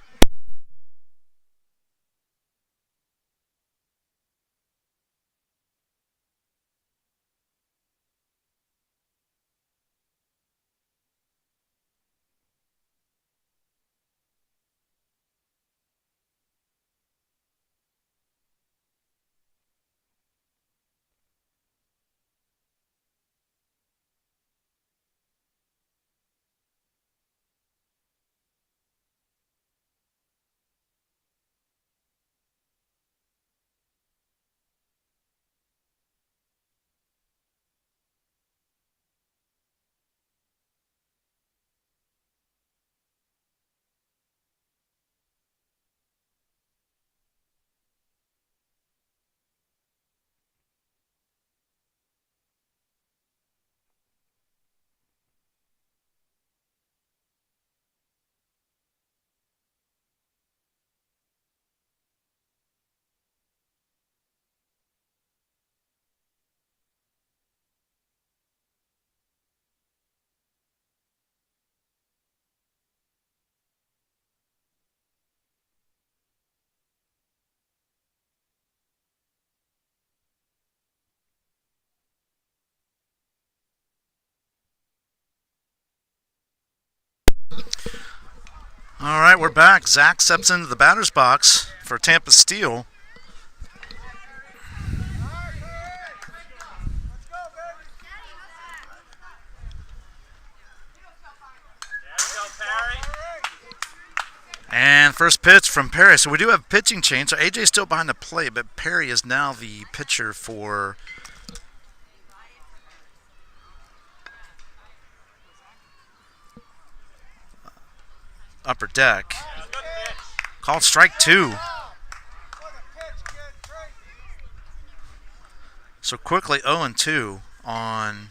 All right, we're back. Zach steps into the batter's box for Tampa Steel. And first pitch from Perry. So we do have pitching change. So AJ's still behind the plate, but Perry is now the pitcher for Upper Deck. Called strike 2. So quickly 0-2 on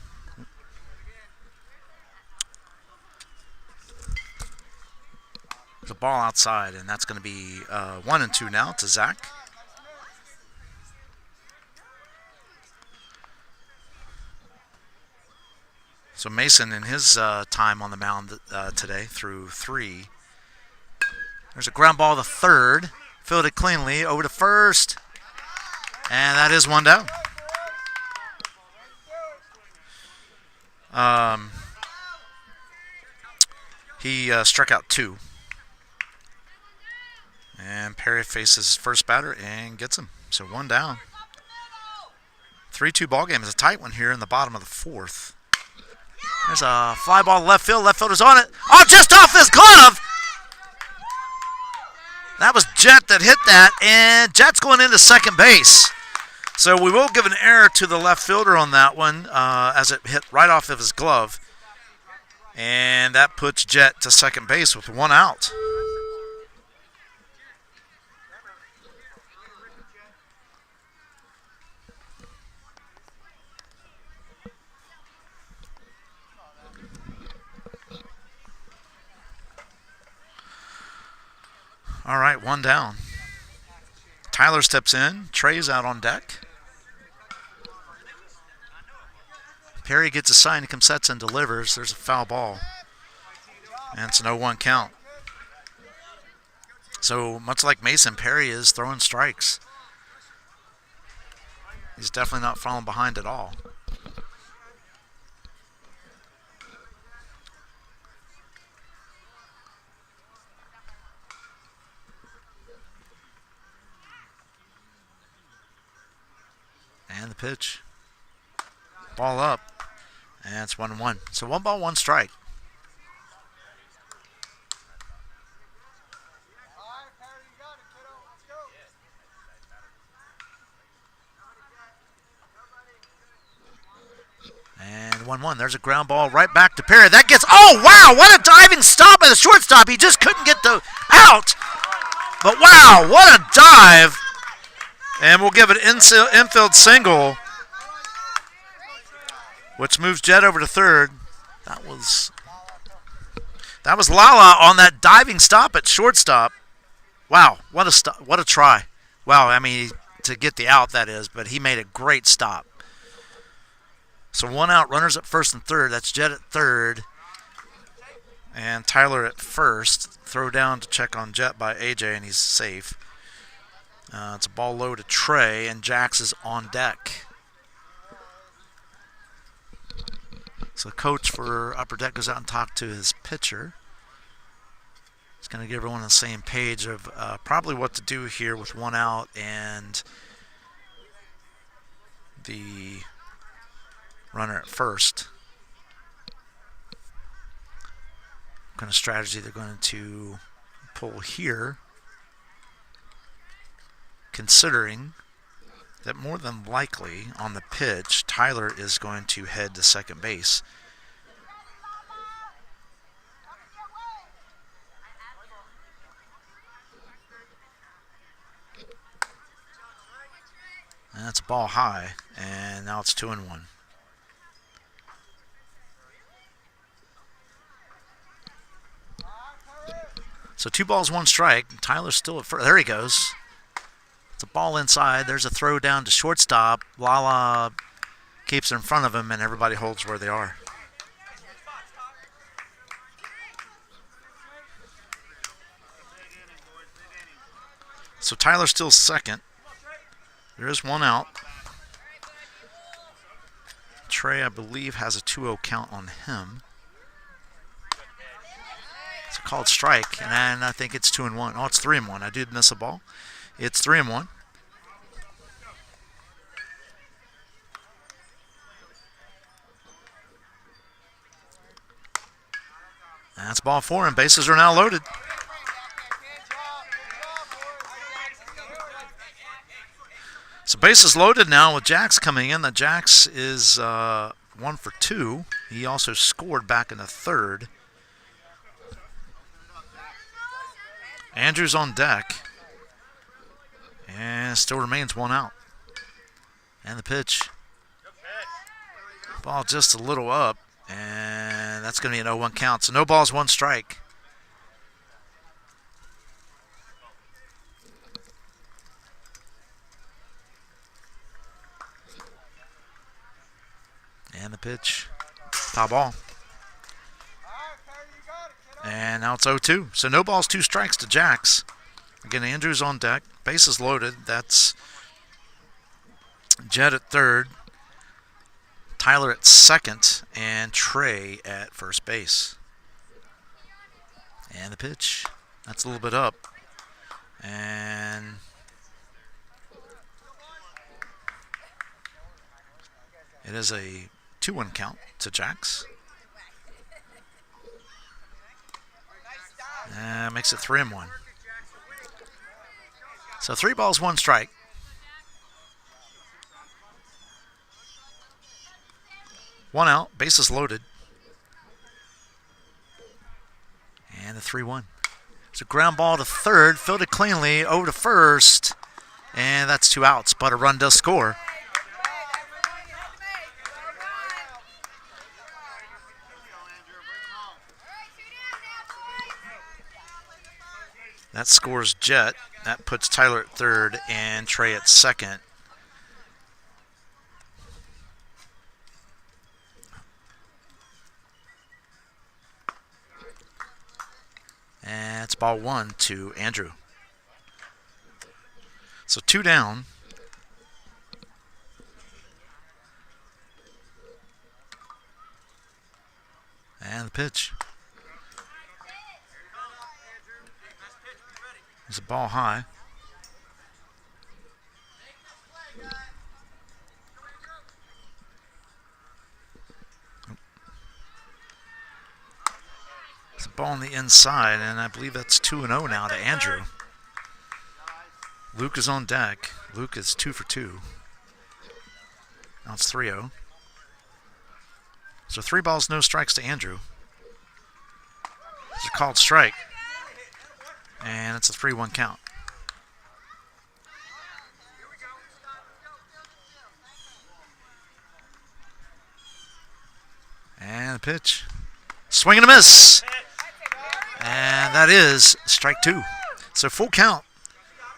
the ball outside, and that's going to be 1-2 now to Zach. So Mason in his time on the mound today threw 3. There's a ground ball to third, fielded cleanly over to first, and that is 1 down. He struck out 2. And Perry faces first batter and gets him. So 1 down. 3-2 ball game is a tight one here in the bottom of the 4th. There's a fly ball to left field. Left fielder's on it. Oh, just off his glove! That was Jet that hit that, and Jet's going into second base. So we will give an error to the left fielder on that one as it hit right off of his glove. And that puts Jet to second base with 1 out. All right, 1 down. Tyler steps in. Trey's out on deck. Perry gets a sign. He comes, sets, and delivers. There's a foul ball. And it's an 0-1 count. So much like Mason, Perry is throwing strikes. He's definitely not falling behind at all. And the pitch. Ball up. And it's 1-1. So 1 ball, 1 strike. All right, Perry, you got it. 1-1. There's a ground ball right back to Perry. That gets, oh, wow, what a diving stop by the shortstop. He just couldn't get the out. But, wow, what a dive. And we'll give it an infield single, which moves Jet over to third. That was Lala on that diving stop at shortstop. Wow, what a try. Wow, I mean, to get the out, that is, but he made a great stop. So 1 out, runners at first and third. That's Jet at third and Tyler at first. Throw down to check on Jet by AJ, and he's safe. It's a ball low to Trey, and Jax is on deck. So the coach for Upper Deck goes out and talks to his pitcher. He's going to get everyone on the same page of probably what to do here with 1 out and the runner at first. What kind of strategy they're going to pull here, considering that more than likely on the pitch, Tyler is going to head to second base. And that's a ball high, and now it's 2-1. So 2 balls, 1 strike. Tyler's still at first. There he goes. It's a ball inside. There's a throw down to shortstop. Lala keeps it in front of him, and everybody holds where they are. So Tyler's still second. There is 1 out. Trey, I believe, has a 2-0 count on him. It's a called strike, and I think it's 2-1. Oh, it's 3-1. I did miss a ball. It's 3-1. That's ball 4, and bases are now loaded. So bases loaded now with Jax coming in. The Jax is 1 for 2. He also scored back in the third. Andrew's on deck. And still remains 1 out. And the pitch. Ball just a little up. And that's going to be an 0-1 count. So no balls, 1 strike. And the pitch. Foul ball. And now it's 0-2. So no balls, 2 strikes to Jax. Again, Andrew's on deck. Bases loaded. That's Jet at third, Tyler at second, and Trey at first base. And the pitch. That's a little bit up. And it is a 2-1 count to Jax. Makes it 3-1. So 3 balls, 1 strike. One out, bases loaded. And the 3-1. It's a ground ball to third, fielded cleanly, over to first. And that's 2 outs, but a run does score. That scores Jet. That puts Tyler at third and Trey at second. And it's ball 1 to Andrew. So 2 down. And the pitch. It's a ball high. It's a ball on the inside, and I believe that's 2-0 now to Andrew. Luke is on deck. Luke is 2 for 2. Now it's 3-0. So 3 balls, no strikes to Andrew. It's a called strike. And it's a 3-1 count. And the pitch. Swing and a miss. And that is strike 2. So full count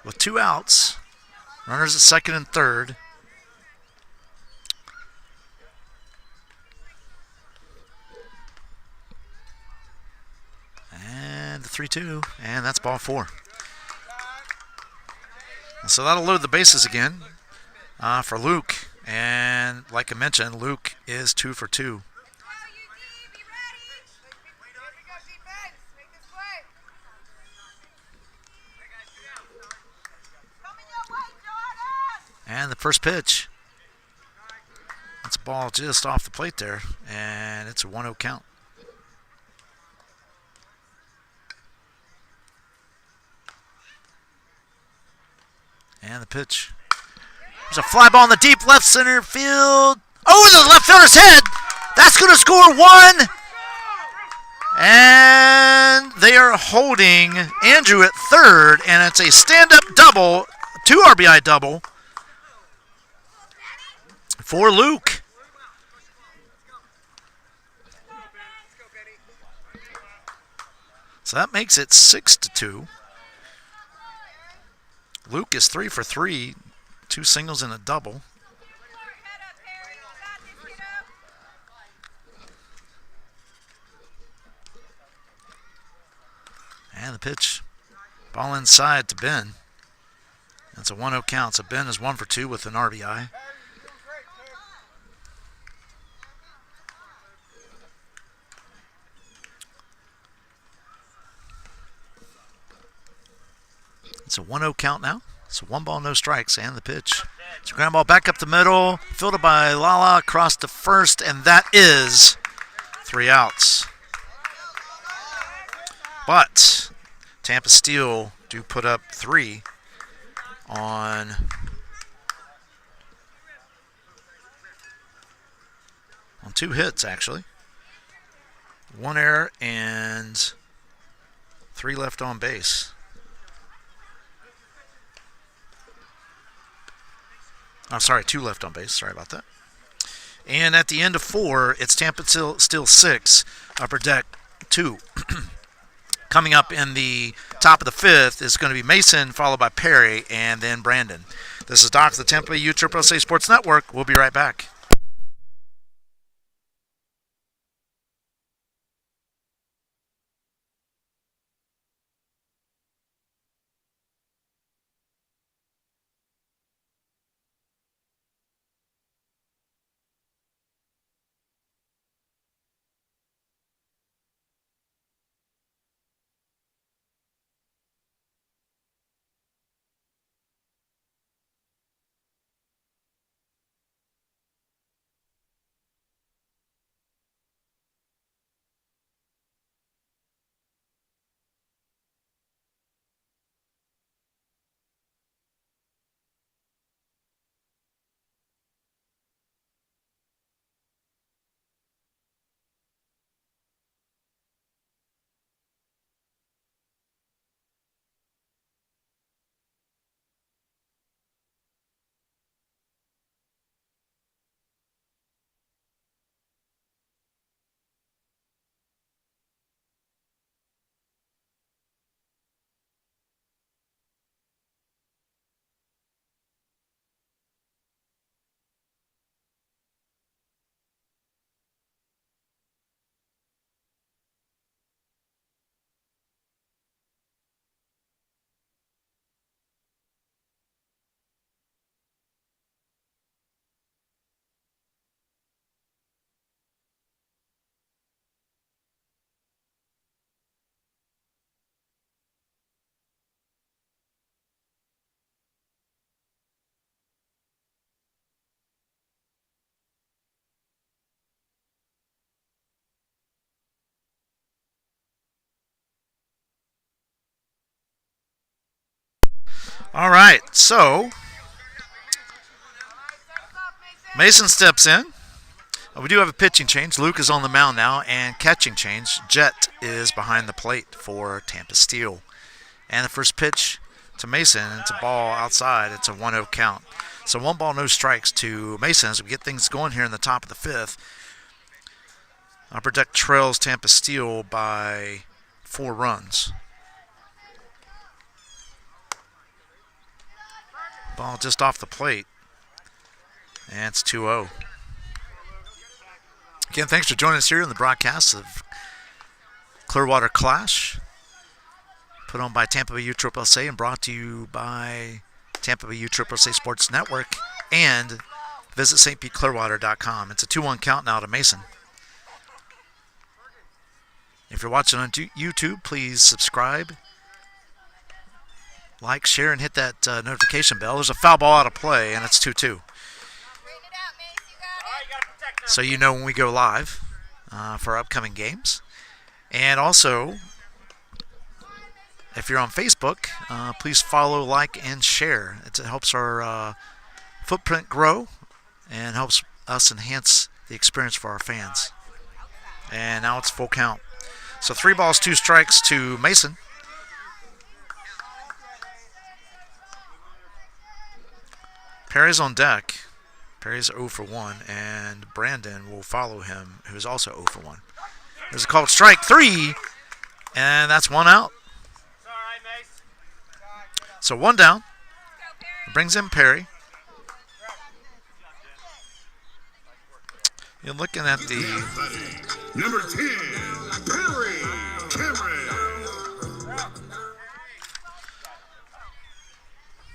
with 2 outs. Runners at second and third. And the 3-2. And that's ball 4. And so that'll load the bases again for Luke. And like I mentioned, Luke is 2 for 2. And the first pitch. That's a ball just off the plate there. And it's a 1-0 count. And the pitch. There's a fly ball in the deep left center field. Over the left fielder's head. That's going to score 1. And they are holding Andrew at third. And it's a stand-up double, 2 RBI double for Luke. So that makes it 6-2. Luke is 3 for 3, 2 singles and a double. And the pitch, ball inside to Ben. That's a 1-0 count. So Ben is 1 for 2 with an RBI. It's a 1-0 count now. It's a 1 ball, no strikes, and the pitch. It's a ground ball back up the middle, fielded by Lala across to first, and that is 3 outs. But Tampa Steel do put up 3 on on 2 hits, actually. 1 error and 3 left on base. I'm sorry, 2 left on base. Sorry about that. And at the end of 4, it's Tampa Steel 6, Upper Deck 2. Coming up in the top of the 5th is going to be Mason, followed by Perry, and then Brandon. This is Doc, the Tampa USSSA Sports Network. We'll be right back. All right, so Mason steps in. We do have a pitching change. Luke is on the mound now, and catching change. Jet is behind the plate for Tampa Steel. And the first pitch to Mason, it's a ball outside. It's a 1-0 count. So 1 ball, no strikes to Mason as we get things going here in the top of the 5th. Upper Deck trails Tampa Steel by 4 runs. Ball just off the plate. And it's 2-0. Again, thanks for joining us here in the broadcast of Clearwater Clash, put on by Tampa Bay USSSA and brought to you by Tampa Bay USSSA Sports Network and visit stpclearwater.com. It's a 2-1 count now to Mason. If you're watching on YouTube, please subscribe, like, share, and hit that notification bell. There's a foul ball out of play, and it's 2-2. So you know when we go live for upcoming games. And also, if you're on Facebook, please follow, like, and share. It helps our footprint grow and helps us enhance the experience for our fans. And now it's full count. So 3 balls, 2 strikes to Mason. Perry's on deck. Perry's 0 for 1, and Brandon will follow him, who's also 0 for 1. There's a called strike 3, and that's 1 out. So 1 down. Brings in Perry. You're looking at the Number 10, Perry Cameron.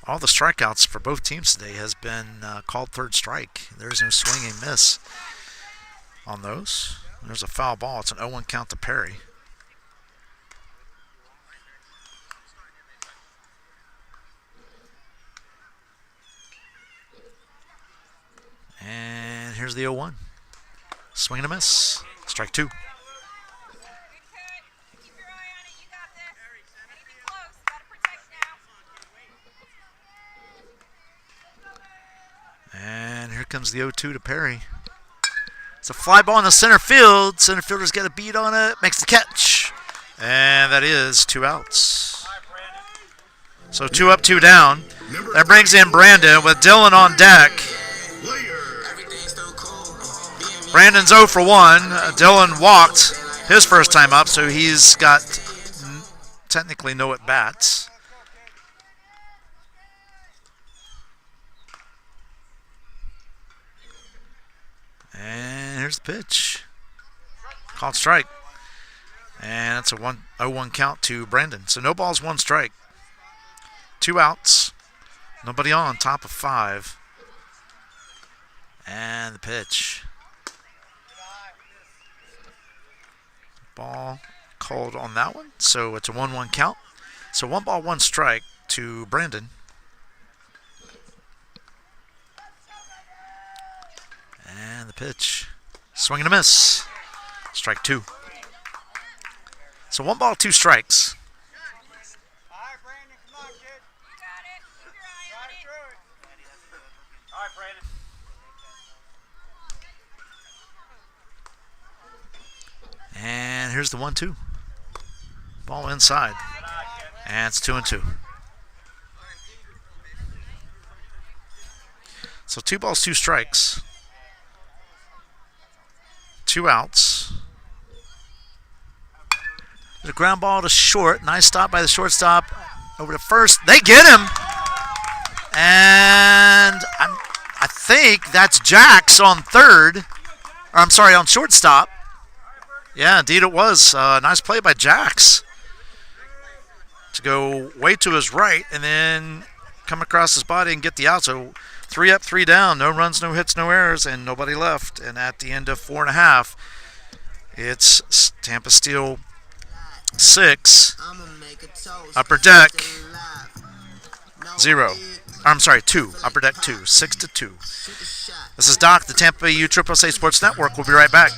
all the strikeouts for both teams today has been called third strike. There's no swing and miss on those. There's a foul ball. It's an 0-1 count to Perry. And here's the 0-1. Swing and a miss. Strike 2. And here comes the 0-2 to Perry. It's a fly ball in the center field. Center fielder's got a beat on it. Makes the catch. And that is 2 outs. So 2 up, 2 down. That brings in Brandon with Dylan on deck. Brandon's 0 for 1. Dylan walked his first time up, so he's got technically no at-bats. And here's the pitch. Called strike. And it's a 0-1 count to Brandon. So no balls, 1 strike. 2 outs. Nobody on, top of 5. And the pitch. Ball called on that one. So it's a 1-1 count. So 1 ball, 1 strike to Brandon. And the pitch. Swing and a miss. Strike 2. So 1 ball, 2 strikes. All right, Brandon, come on, kid. You got it. Keep your eye on Right it. through it. All right, Brandon. And here's the 1-2. Ball inside. And it's 2-2. So 2 balls, 2 strikes. 2 outs. There's a ground ball to short. Nice stop by the shortstop. Over to first. They get him. And I think that's Jax on third. Or I'm sorry, on shortstop. Yeah, indeed it was. Nice play by Jax to go way to his right and then come across his body and get the out. So 3 up, 3 down. No runs, no hits, no errors, and nobody left. And at the end of 4.5, it's Tampa Steel 6, Upper Deck 0. I'm sorry, 2. Upper Deck 2. 6-2. This is Doc, the Tampa Bay USSSA Sports Network. We'll be right back.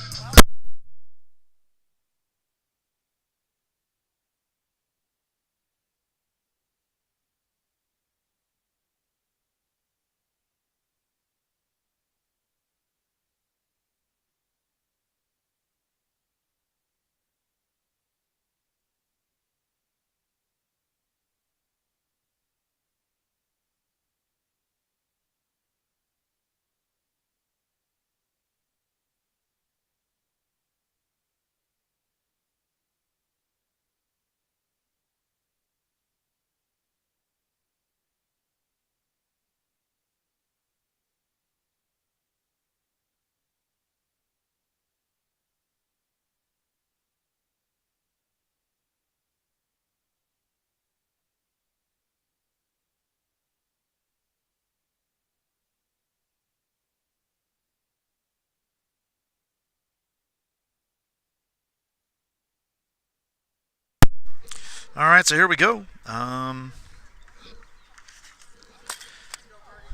All right, so here we go.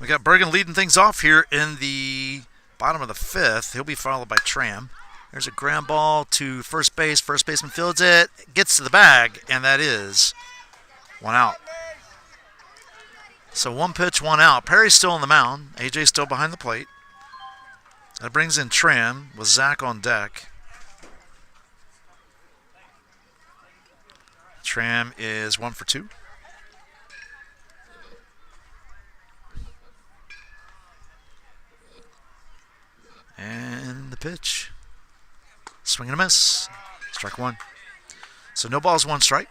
We got Bergen leading things off here in the bottom of the fifth. He'll be followed by Tram. There's a ground ball to first base. First baseman fields it, gets to the bag, and that is one out. So one pitch, one out. Perry's still on the mound. AJ's still behind the plate. That brings in Tram with Zach on deck. Tram is 1 for 2. And the pitch. Swing and a miss. Strike one. So no balls, one strike.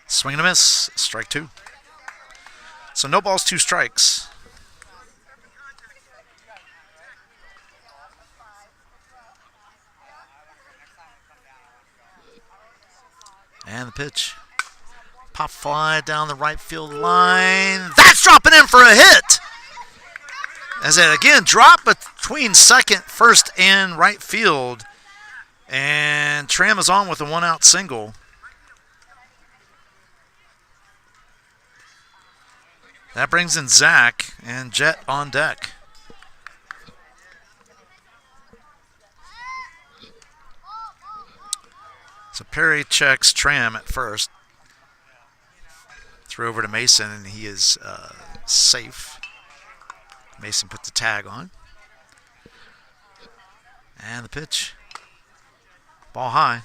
Swing and a miss. Strike two. So no balls, two strikes. And the pitch. Pop fly down the right field line. That's dropping in for a hit. As it again dropped between second, first, and right field. And Tram is on with a one-out single. That brings in Zach and Jet on deck. So Perry checks Tram at first. Throw over to Mason, and he is safe. Mason put the tag on. And the pitch. Ball high.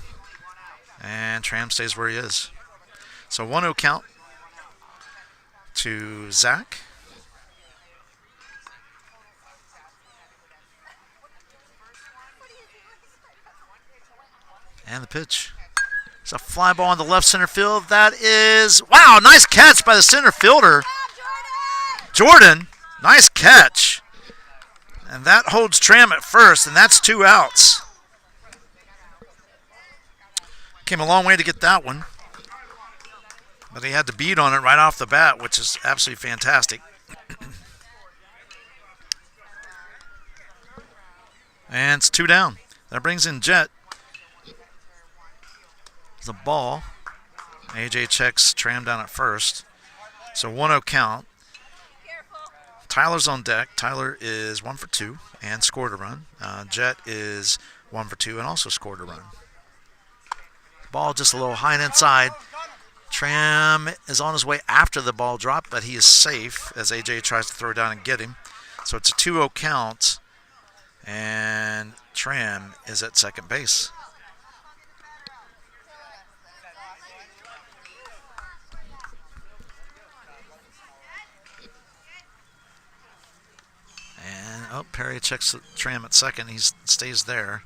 And Tram stays where he is. So 1-0 count to Zach. And the pitch. It's a fly ball in the left center field. That is, wow, nice catch by the center fielder. Jordan, nice catch. And that holds Tram at first, and that's 2 outs. Came a long way to get that one. But he had to beat on it right off the bat, which is absolutely fantastic. And it's 2 down. That brings in Jet. The ball. AJ checks Tram down at first. So 1-0 count. Tyler's on deck. Tyler is 1 for 2 and scored a run. Jet is 1 for 2 and also scored a run. Ball just a little high and inside. Tram is on his way after the ball drop, but he is safe as AJ tries to throw down and get him. So it's a 2-0 count, and Tram is at second base. And Perry checks Tram at second. He stays there.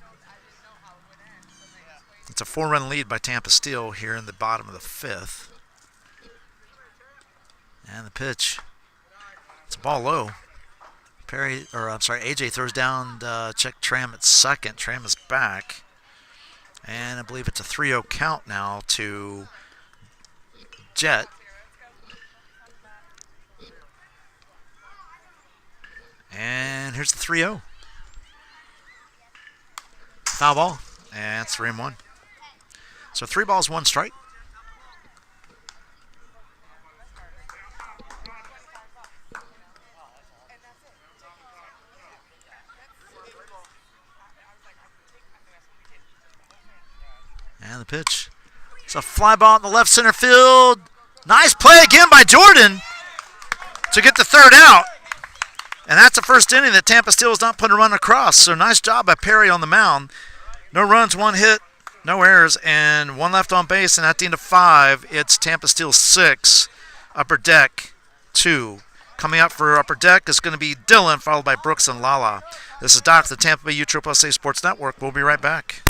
It's a 4-run lead by Tampa Steel here in the bottom of the fifth. And the pitch. It's a ball low. AJ throws down to check Tram at second. Tram is back. And I believe it's a 3-0 count now to Jet. And here's the 3-0. Foul ball. And it's 3-1. So 3 balls, 1 strike. And the pitch. It's a fly ball in the left center field. Nice play again by Jordan to get the 3rd out. And that's the first inning that Tampa Steel has not put a run across. So nice job by Perry on the mound. No runs, 1 hit, no errors, and 1 left on base. And at the end of 5, it's Tampa Steel 6, Upper Deck 2. Coming up for Upper Deck is going to be Dylan, followed by Brooks and Lala. This is Doc, the Tampa Bay USSSA Sports Network. We'll be right back.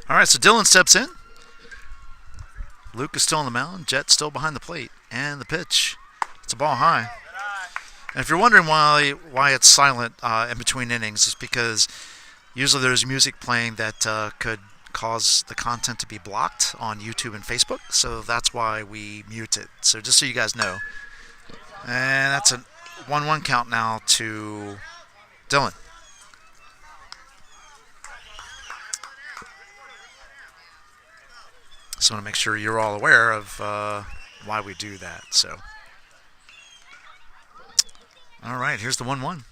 All right, so Dylan steps in. Luke is still on the mound. Jet still behind the plate. And the pitch. It's a ball high. And if you're wondering why it's silent in between innings, it's because usually there's music playing that could cause the content to be blocked on YouTube and Facebook. So that's why we mute it. So just so you guys know. And that's a 1-1 count now to Dylan. Just want to make sure you're all aware of why we do that. So, all right, here's the 1-1.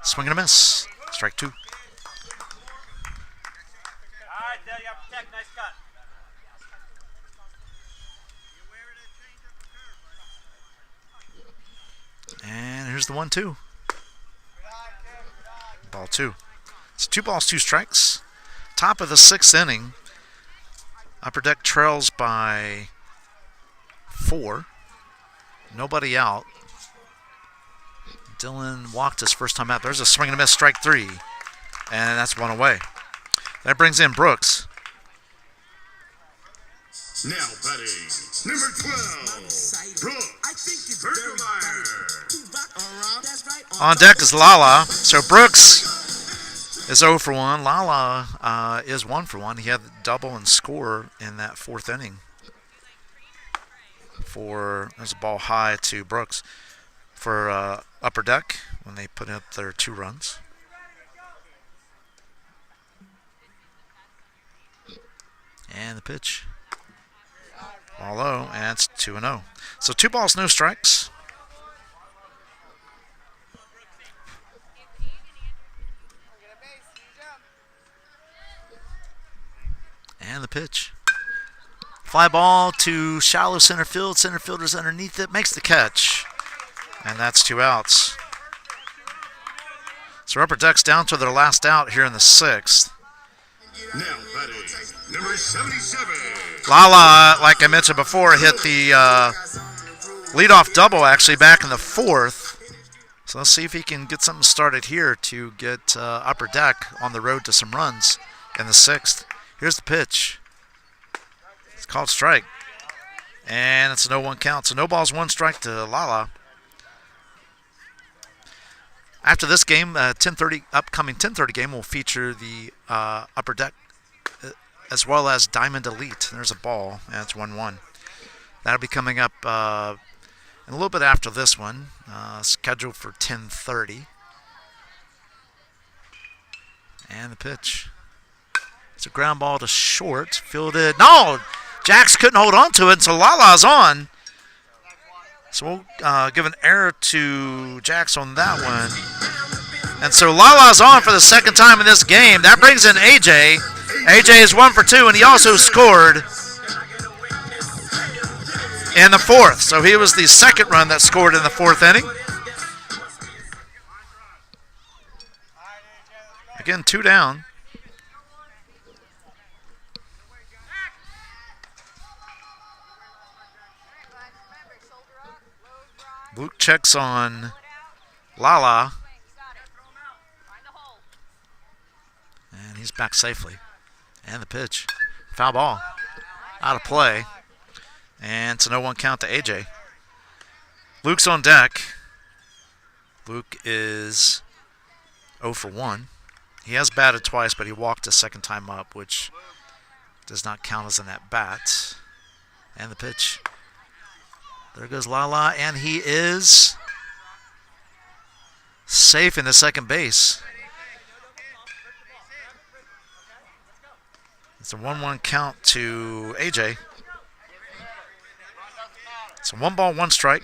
Swing and a miss. Strike 2. All right, Dale, you have to protect. Nice cut. And here's the 1-2. Ball 2. It's 2 balls, 2 strikes. Top of the 6th inning. Upper Deck trails by 4. Nobody out. Dylan walked his first time out. There's a swing and a miss, strike 3. And that's 1 away. That brings in Brooks. Now batting, number 12, Brooks Bergemeyer. On deck is Lala. So Brooks is 0 for 1. Lala is 1 for 1. He had the double and score in that 4th inning. There's a ball high to Brooks for Upper Deck when they put up their 2 runs. And the pitch. Ball low, and it's 2-0. So 2 balls, no strikes. And the pitch. Fly ball to shallow center field. Center fielder's underneath it, makes the catch. And that's 2 outs. So Upper Deck's down to their last out here in the 6th. Now batting, number 77. Lala, like I mentioned before, hit the leadoff double actually back in the 4th. So let's see if he can get something started here to get Upper Deck on the road to some runs in the 6th. Here's the pitch. It's called strike. And it's a 0-1 count. So no balls, 1 strike to Lala. After this game, upcoming 10:30 game will feature the Upper Deck as well as Diamond Elite. There's a ball, and it's 1-1. That'll be coming up in a little bit after this one, scheduled for 10:30. And the pitch. It's a ground ball to short, fielded. No! Jax couldn't hold on to it, so Lala's on. So we'll give an error to Jax on that one. And so Lala's on for the 2nd time in this game. That brings in AJ. AJ is 1 for 2, and he also scored in the 4th. So he was the 2nd run that scored in the 4th inning. Again, 2 down. Luke checks on Lala. And he's back safely. And the pitch. Foul ball. Out of play. And it's a 0-1 count to AJ. Luke's on deck. Luke is 0 for 1. He has batted twice, but he walked a 2nd time up, which does not count as an at-bat. And the pitch. There goes Lala, and he is safe in the 2nd base. It's a 1-1 count to AJ. It's a 1 ball, 1 strike,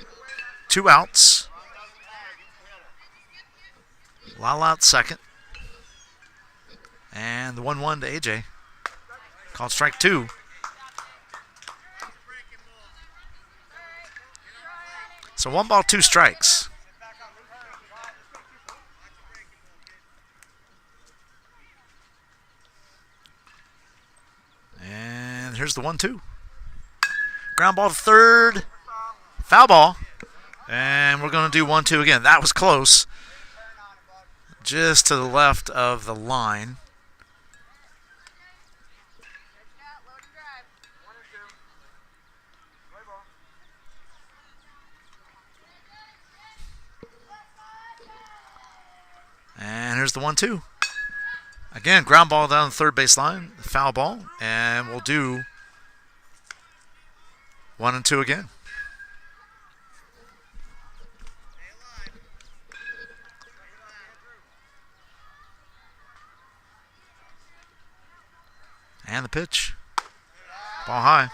2 outs. Lala at 2nd. And the 1-1 to AJ. Called strike 2. So 1 ball, 2 strikes. And here's the 1-2. Ground ball to 3rd. Foul ball. And we're going to do 1-2 again. That was close. Just to the left of the line. here's the 1-2. Again, ground ball down the third base line, foul ball, and we'll do 1 and 2 again. And the pitch. Ball high.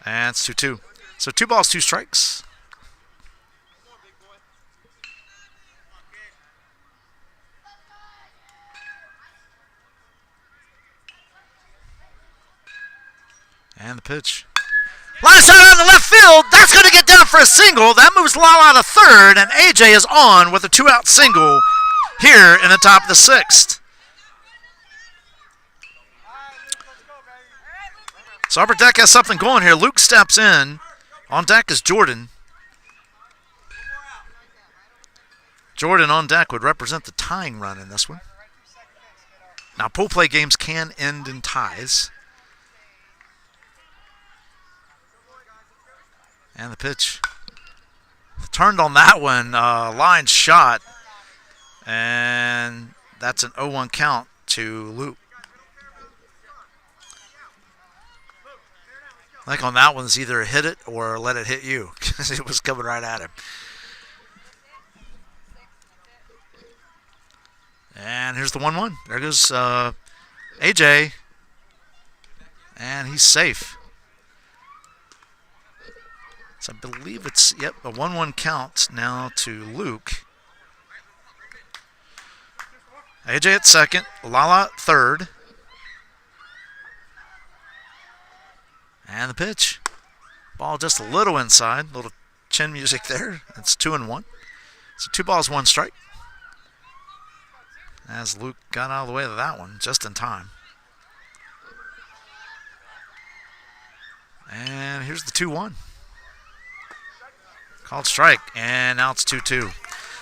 And it's 2-2. So 2 balls, 2 strikes. And the pitch. Line shot out in the left field. That's going to get down for a single. That moves Lala to third, and AJ is on with a 2-out single here in the top of the 6th. So Upper Deck has something going here. Luke steps in. On deck is Jordan. Jordan on deck would represent the tying run in this one. Now, pool play games can end in ties. And the pitch. Turned on that one. Line shot. And that's an 0-1 count to Luke. I think on that one, it's either hit it or let it hit you, because it was coming right at him. And here's the 1-1. There goes AJ. And he's safe. So I believe it's, yep, a 1-1 count now to Luke. AJ at second, Lala at third. And the pitch. Ball just a little inside. Little chin music there. It's 2-1. So 2 balls, 1 strike. As Luke got out of the way of that one just in time. And here's the 2-1. Called strike. And now it's 2-2.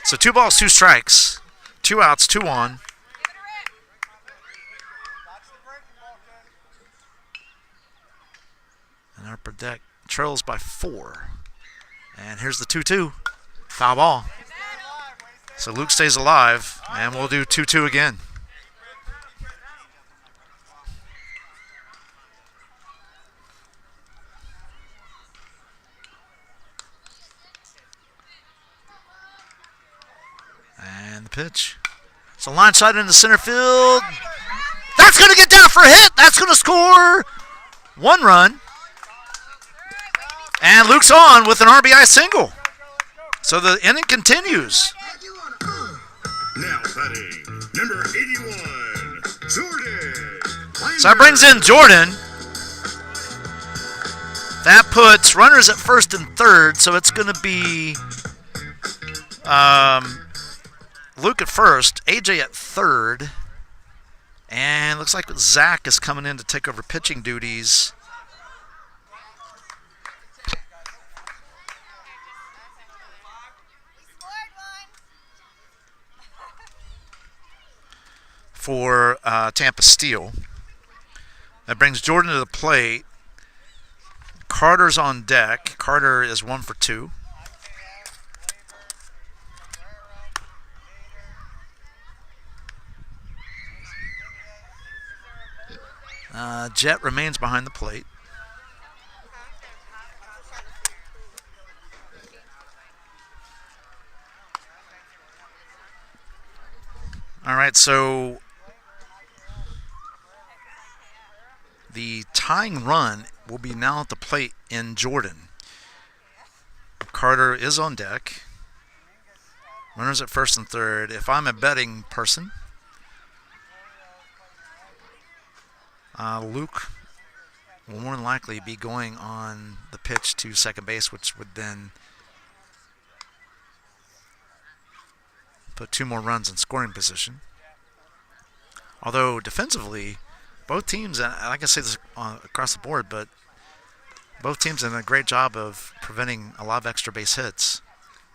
So 2 balls, 2 strikes. 2 outs, 2 on. And Upper Deck trails by 4. And here's the 2-2. Foul ball. So Luke stays alive, and we'll do 2-2 again. And the pitch. So line side into center field. That's going to get down for a hit. That's going to score 1 run. And Luke's on with an RBI single. So the inning continues. Now batting, number 81, Jordan. So that brings in Jordan. That puts runners at first and third, so it's going to be Luke at first, AJ at third, and looks like Zach is coming in to take over pitching duties. For Tampa Steel. That brings Jordan to the plate. Carter's on deck. Carter is 1 for 2. Jet remains behind the plate. All right, so the tying run will be now at the plate in Jordan. Carter is on deck. Runners at first and third. If I'm a betting person, Luke will more than likely be going on the pitch to second base, which would then put 2 more runs in scoring position. Although defensively, both teams, and like I say this across the board, but both teams have done a great job of preventing a lot of extra base hits,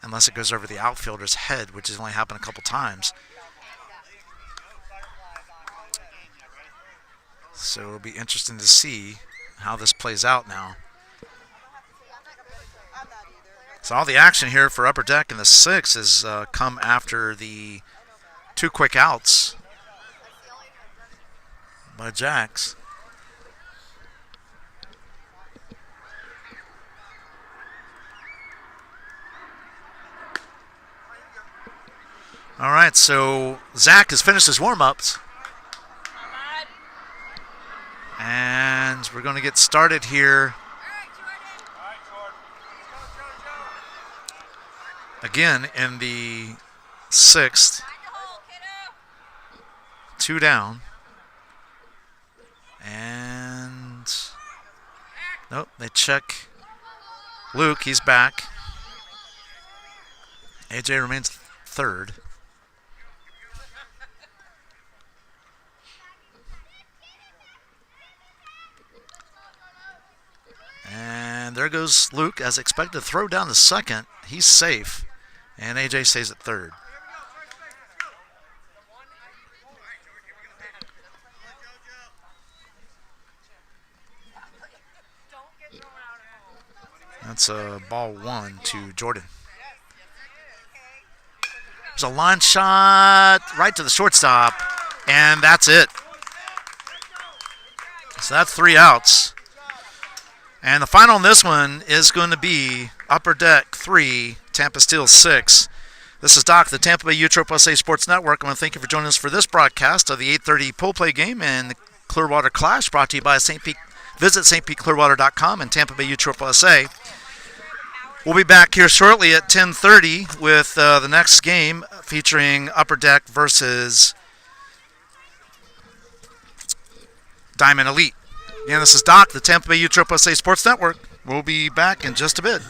unless it goes over the outfielder's head, which has only happened a couple times. So it'll be interesting to see how this plays out now. So all the action here for Upper Deck in the 6th has come after the 2 quick outs by Jacks. All right, so Zach has finished his warm-ups. And we're going to get started here. Again in the 6th. 2 down. And nope, they check Luke. He's back. AJ remains third. And there goes Luke, as expected, to throw down to second. He's safe. And AJ stays at third. That's a ball 1 to Jordan. There's a line shot right to the shortstop. And that's it. So that's 3 outs. And the final on this one is going to be Upper Deck 3, Tampa Steel 6. This is Doc, the Tampa Bay USSSA Sports Network. I want to thank you for joining us for this broadcast of the 8:30 pool play game and the Clearwater Clash, brought to you by St. Pete. Visit stpclearwater.com and Tampa Bay USSSA. We'll be back here shortly at 10:30 with the next game featuring Upper Deck versus Diamond Elite. And this is Doc, the Tampa Bay USSSA Sports Network. We'll be back in just a bit.